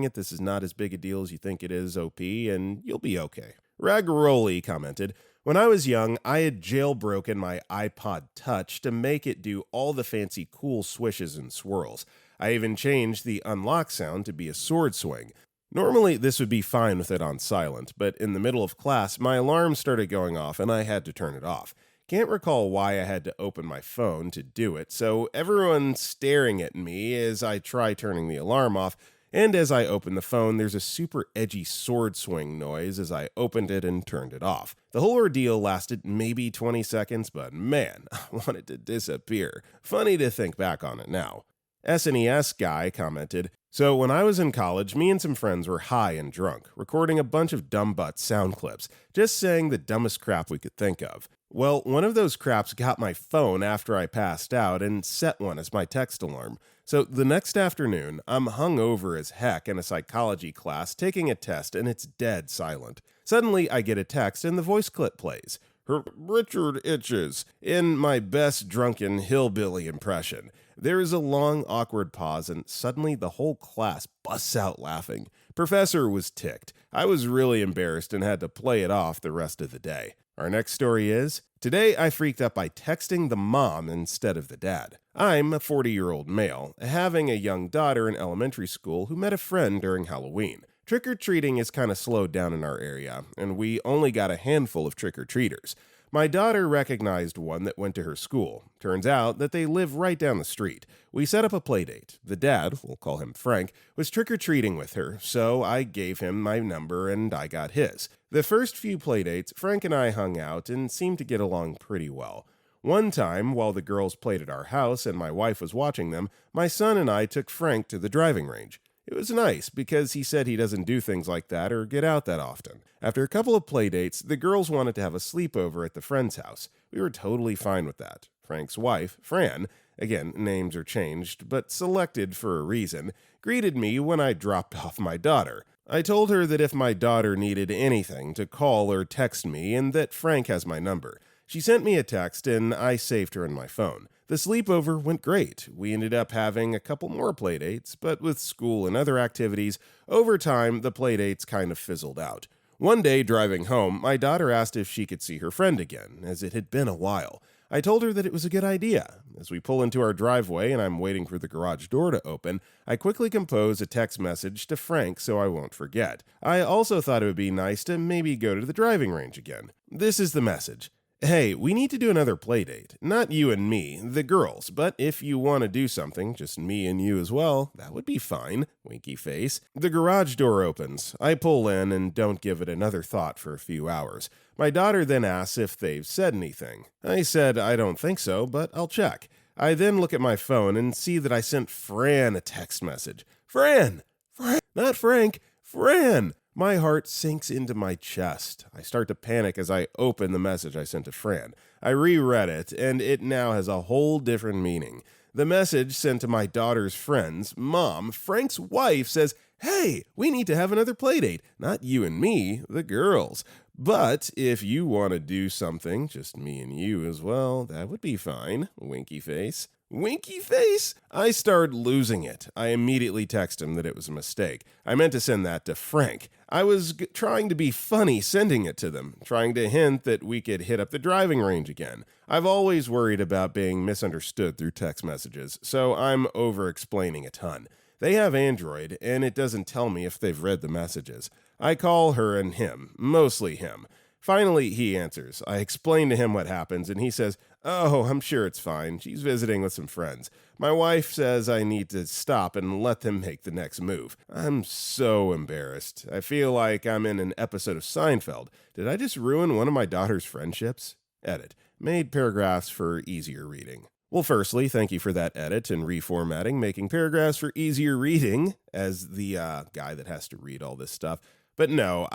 it. This is not as big a deal as you think it is, OP, and you'll be okay. Ragaroli commented, "When I was young, I had jailbroken my iPod Touch to make it do all the fancy cool swishes and swirls. I even changed the unlock sound to be a sword swing. Normally, this would be fine with it on silent, but in the middle of class, my alarm started going off and I had to turn it off. Can't recall why I had to open my phone to do it, so everyone's staring at me as I try turning the alarm off, and as I open the phone, there's a super edgy sword swing noise as I opened it and turned it off. The whole ordeal lasted maybe 20 seconds, but man, I wanted to disappear. Funny to think back on it now." SNES guy commented, "So when I was in college, me and some friends were high and drunk, recording a bunch of dumb butt sound clips, just saying the dumbest crap we could think of. Well, one of those craps got my phone after I passed out and set one as my text alarm. So the next afternoon, I'm hungover as heck in a psychology class taking a test and it's dead silent. Suddenly, I get a text and the voice clip plays. Richard itches, in my best drunken hillbilly impression. There is a long, awkward pause, and suddenly the whole class busts out laughing. Professor was ticked. I was really embarrassed and had to play it off the rest of the day." Our next story is, "Today I freaked out by texting the mom instead of the dad. I'm a 40-year-old male, having a young daughter in elementary school who met a friend during Halloween. Trick-or-treating is kind of slowed down in our area, and we only got a handful of trick-or-treaters. My daughter recognized one that went to her school. Turns out that they live right down the street. We set up a play date. The dad, we'll call him Frank, was trick-or-treating with her, so I gave him my number and I got his. The first few play dates, Frank and I hung out and seemed to get along pretty well. One time, while the girls played at our house and my wife was watching them, my son and I took Frank to the driving range. It was nice because he said he doesn't do things like that or get out that often. After a couple of play dates, the girls wanted to have a sleepover at the friend's house. We were totally fine with that. Frank's wife, Fran, again, names are changed, but selected for a reason, greeted me when I dropped off my daughter. I told her that if my daughter needed anything to call or text me and that Frank has my number. She sent me a text and I saved her in my phone. The sleepover went great. We ended up having a couple more playdates, but with school and other activities, over time the playdates kind of fizzled out. One day driving home, my daughter asked if she could see her friend again, as it had been a while. I told her that it was a good idea. As we pull into our driveway and I'm waiting for the garage door to open, I quickly compose a text message to Frank so I won't forget. I also thought it would be nice to maybe go to the driving range again. This is the message. Hey, we need to do another play date. Not you and me, the girls, but if you want to do something, just me and you as well, that would be fine. Winky face. The garage door opens. I pull in and don't give it another thought for a few hours. My daughter then asks if they've said anything. I said I don't think so, but I'll check. I then look at my phone and see that I sent Fran a text message. Fran! Not Frank, Fran! My heart sinks into my chest. I start to panic as I open the message I sent to Fran. I reread it, and it now has a whole different meaning. The message sent to my daughter's friend's mom, Frank's wife, says, "Hey, we need to have another playdate. Not you and me, the girls. But if you want to do something, just me and you as well, that would be fine." Winky face. Winky face? I started losing it. I immediately text him that it was a mistake. I meant to send that to Frank. I was trying to be funny sending it to them, trying to hint that we could hit up the driving range again. I've always worried about being misunderstood through text messages, so I'm over-explaining a ton. They have Android, and it doesn't tell me if they've read the messages. I call her and him, mostly him. Finally, he answers. I explain to him what happens, and he says, "Oh, I'm sure it's fine. She's visiting with some friends. My wife says I need to stop and let them make the next move." I'm so embarrassed. I feel like I'm in an episode of Seinfeld. Did I just ruin one of my daughter's friendships? Edit. Made paragraphs for easier reading. Well, firstly, thank you for that edit and reformatting, making paragraphs for easier reading, as the guy that has to read all this stuff. But no,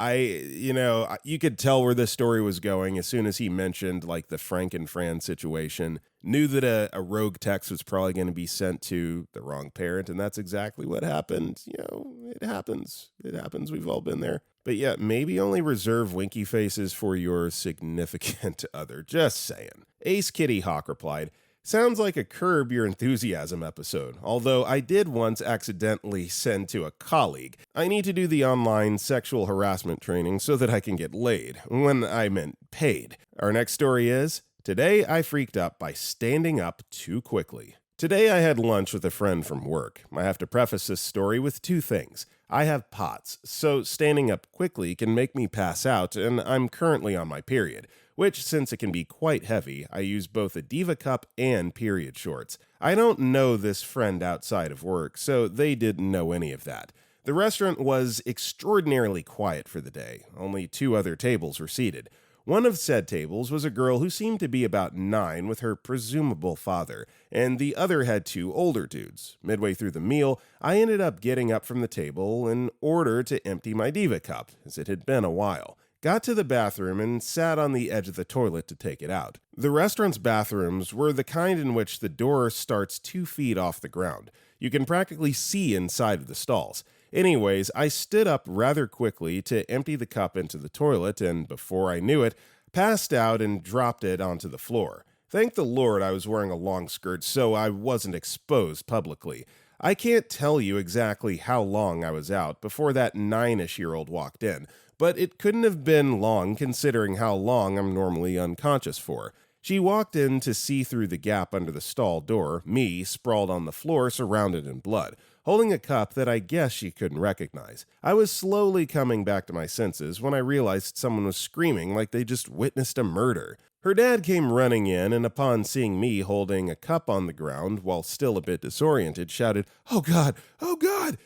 you could tell where this story was going as soon as he mentioned, like, the Frank and Fran situation. Knew that a rogue text was probably going to be sent to the wrong parent, and that's exactly what happened. It happens. It happens. We've all been there. But yeah, maybe only reserve winky faces for your significant other. Just saying. Ace Kitty Hawk replied, "Sounds like a Curb Your Enthusiasm episode, although I did once accidentally send to a colleague. I need to do the online sexual harassment training so that I can get laid, when I meant paid." Our next story is, "Today I freaked up by standing up too quickly." Today I had lunch with a friend from work. I have to preface this story with two things. I have POTS, so standing up quickly can make me pass out, and I'm currently on my period, which, since it can be quite heavy, I use both a Diva cup and period shorts. I don't know this friend outside of work, so they didn't know any of that. The restaurant was extraordinarily quiet for the day. Only 2 other tables were seated. One of said tables was a girl who seemed to be about 9 with her presumable father, and the other had 2 older dudes. Midway through the meal, I ended up getting up from the table in order to empty my Diva cup, as it had been a while. Got to the bathroom and sat on the edge of the toilet to take it out. The restaurant's bathrooms were the kind in which the door starts 2 feet off the ground. You can practically see inside of the stalls. Anyways, I stood up rather quickly to empty the cup into the toilet, and before I knew it, passed out and dropped it onto the floor. Thank the Lord I was wearing a long skirt, so I wasn't exposed publicly. I can't tell you exactly how long I was out before that 9-ish-year-old walked in, but it couldn't have been long considering how long I'm normally unconscious for. She walked in to see through the gap under the stall door, me sprawled on the floor surrounded in blood. holding a cup that I guess she couldn't recognize. I was slowly coming back to my senses when I realized someone was screaming like they just witnessed a murder. Her dad came running in, and upon seeing me holding a cup on the ground while still a bit disoriented, shouted, oh God,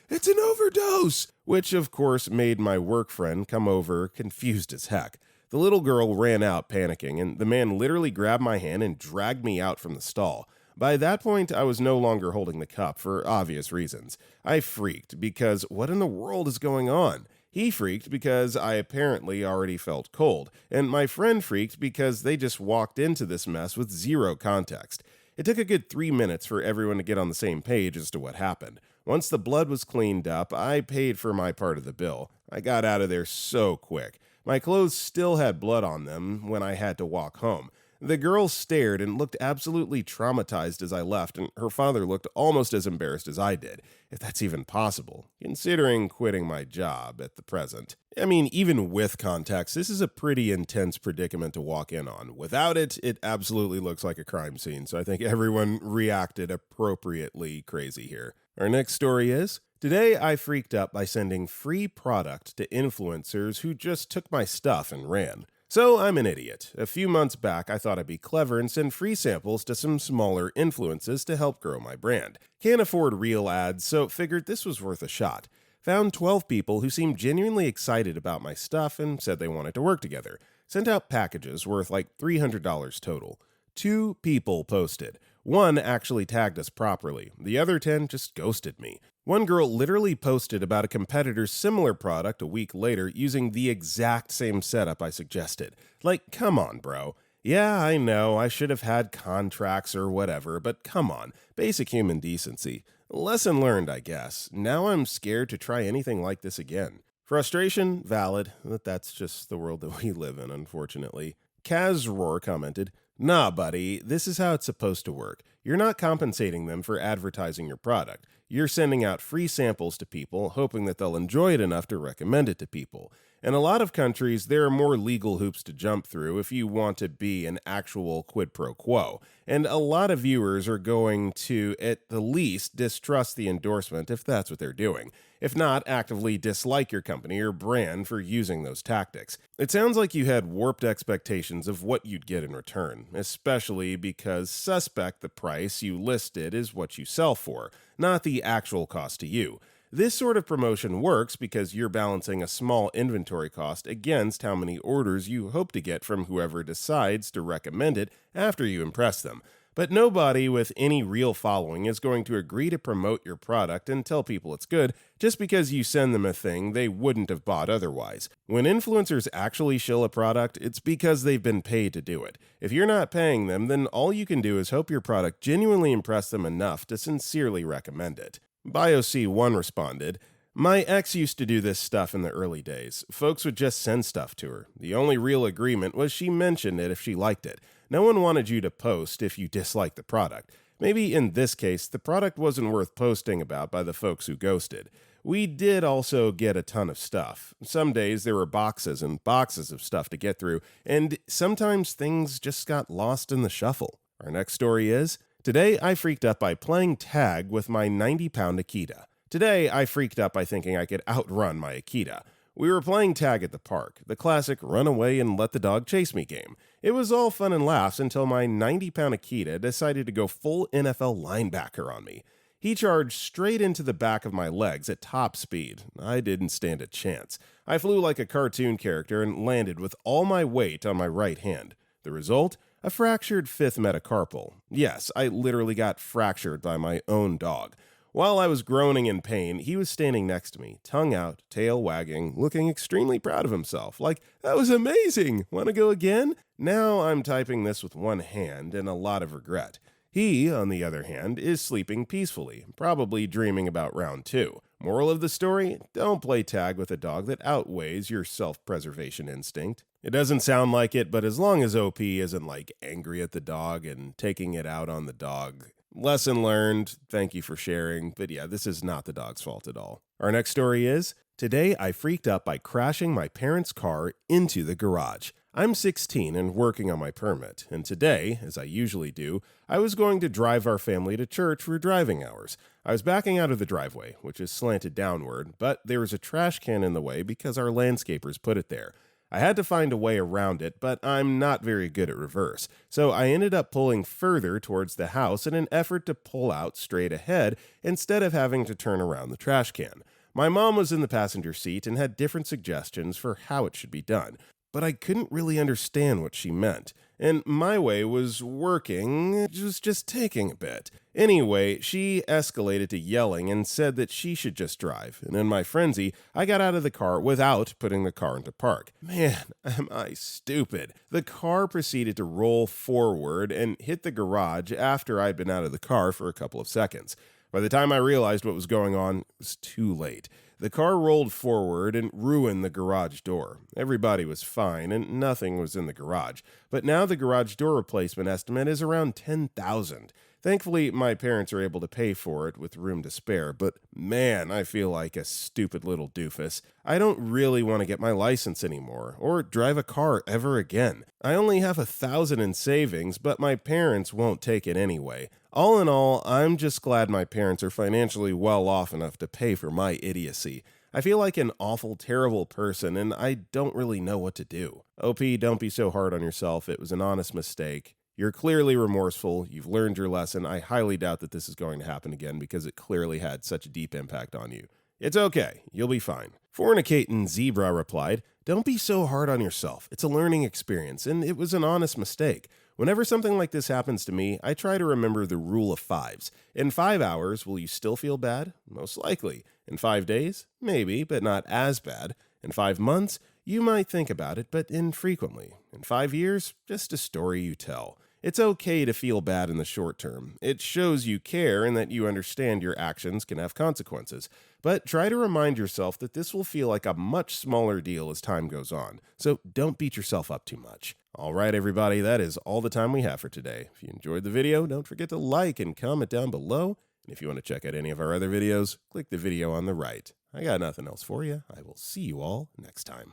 it's an overdose!" Which, of course, made my work friend come over confused as heck. The little girl ran out panicking, and the man literally grabbed my hand and dragged me out from the stall. By that point, I was no longer holding the cup for obvious reasons. I freaked because what in the world is going on? He freaked because I apparently already felt cold, and my friend freaked because they just walked into this mess with zero context. It took a good 3 minutes for everyone to get on the same page as to what happened. Once the blood was cleaned up, I paid for my part of the bill. I got out of there so quick. My clothes still had blood on them when I had to walk home. The girl stared and looked absolutely traumatized as I left, and her father looked almost as embarrassed as I did, if that's even possible, considering quitting my job at the present. I mean, even with context, this is a pretty intense predicament to walk in on. Without it, it absolutely looks like a crime scene, so I think everyone reacted appropriately crazy here. Our next story is, today I freaked up by sending free product to influencers who just took my stuff and ran. So I'm an idiot. A few months back, I thought I'd be clever and send free samples to some smaller influences to help grow my brand. Can't afford real ads, so figured this was worth a shot. Found 12 people who seemed genuinely excited about my stuff and said they wanted to work together. Sent out packages worth like $300 total. 2 people posted. 1 actually tagged us properly. The other 10 just ghosted me. One girl literally posted about a competitor's similar product a week later using the exact same setup I suggested. Like, come on, bro. Yeah, I know, I should have had contracts or whatever, but come on, basic human decency. Lesson learned, I guess. Now I'm scared to try anything like this again. Frustration? Valid, but that's just the world that we live in, unfortunately. Kaz Roar commented, "Nah, buddy, this is how it's supposed to work. You're not compensating them for advertising your product. You're sending out free samples to people, hoping that they'll enjoy it enough to recommend it to people. In a lot of countries, there are more legal hoops to jump through if you want to be an actual quid pro quo, and a lot of viewers are going to, at the least, distrust the endorsement if that's what they're doing. If not, actively dislike your company or brand for using those tactics. It sounds like you had warped expectations of what you'd get in return, especially because suspect the price you listed is what you sell for, not the actual cost to you. This sort of promotion works because you're balancing a small inventory cost against how many orders you hope to get from whoever decides to recommend it after you impress them. But nobody with any real following is going to agree to promote your product and tell people it's good just because you send them a thing they wouldn't have bought otherwise. When influencers actually shill a product, it's because they've been paid to do it. If you're not paying them, then all you can do is hope your product genuinely impressed them enough to sincerely recommend it. BioC1 responded, "My ex used to do this stuff in the early days. Folks would just send stuff to her. The only real agreement was she mentioned it if she liked it. No one wanted you to post if you disliked the product. Maybe in this case, the product wasn't worth posting about by the folks who ghosted. We did also get a ton of stuff. Some days there were boxes and boxes of stuff to get through, and sometimes things just got lost in the shuffle." Our next story is, today I freaked up by playing tag with my 90-pound Akita. Today I freaked up by thinking I could outrun my Akita. We were playing tag at the park, the classic run away and let the dog chase me game. It was all fun and laughs until my 90-pound Akita decided to go full NFL linebacker on me. He charged straight into the back of my legs at top speed. I didn't stand a chance. I flew like a cartoon character and landed with all my weight on my right hand. The result? A fractured 5th metacarpal. Yes, I literally got fractured by my own dog. While I was groaning in pain, he was standing next to me, tongue out, tail wagging, looking extremely proud of himself. Like, "That was amazing! Want to go again?" Now I'm typing this with one hand and a lot of regret. He, on the other hand, is sleeping peacefully, probably dreaming about round 2. Moral of the story? Don't play tag with a dog that outweighs your self-preservation instinct. It doesn't sound like it, but as long as OP isn't like angry at the dog and taking it out on the dog. Lesson learned. Thank you for sharing. But yeah, this is not the dog's fault at all. Our next story is, today I freaked up by crashing my parents' car into the garage. I'm 16 and working on my permit, and today, as I usually do, I was going to drive our family to church for driving hours. I was backing out of the driveway, which is slanted downward, but there was a trash can in the way because our landscapers put it there. I had to find a way around it, but I'm not very good at reverse, so I ended up pulling further towards the house in an effort to pull out straight ahead instead of having to turn around the trash can. My mom was in the passenger seat and had different suggestions for how it should be done, but I couldn't really understand what she meant. And my way was working, it was just taking a bit. Anyway, she escalated to yelling and said that she should just drive. And in my frenzy, I got out of the car without putting the car into park. Man, am I stupid. The car proceeded to roll forward and hit the garage after I'd been out of the car for a couple of seconds. By the time I realized what was going on, it was too late. The car rolled forward and ruined the garage door. Everybody was fine and nothing was in the garage, but now the garage door replacement estimate is around $10,000. Thankfully, my parents are able to pay for it with room to spare, but man, I feel like a stupid little doofus. I don't really want to get my license anymore, or drive a car ever again. I only have $1,000 in savings, but my parents won't take it anyway. All in all, I'm just glad my parents are financially well off enough to pay for my idiocy. I feel like an awful, terrible person, and I don't really know what to do. OP, don't be so hard on yourself. It was an honest mistake. You're clearly remorseful. You've learned your lesson. I highly doubt that this is going to happen again because it clearly had such a deep impact on you. It's okay. You'll be fine. Fornicating Zebra replied, "Don't be so hard on yourself. It's a learning experience, and it was an honest mistake. Whenever something like this happens to me, I try to remember the rule of fives. In 5 hours, will you still feel bad? Most likely. In 5 days? Maybe, but not as bad. In 5 months? You might think about it, but infrequently. In 5 years? Just a story you tell. It's okay to feel bad in the short term. It shows you care and that you understand your actions can have consequences. But try to remind yourself that this will feel like a much smaller deal as time goes on. So don't beat yourself up too much." All right, everybody, that is all the time we have for today. If you enjoyed the video, don't forget to like and comment down below. And if you want to check out any of our other videos, click the video on the right. I got nothing else for you. I will see you all next time.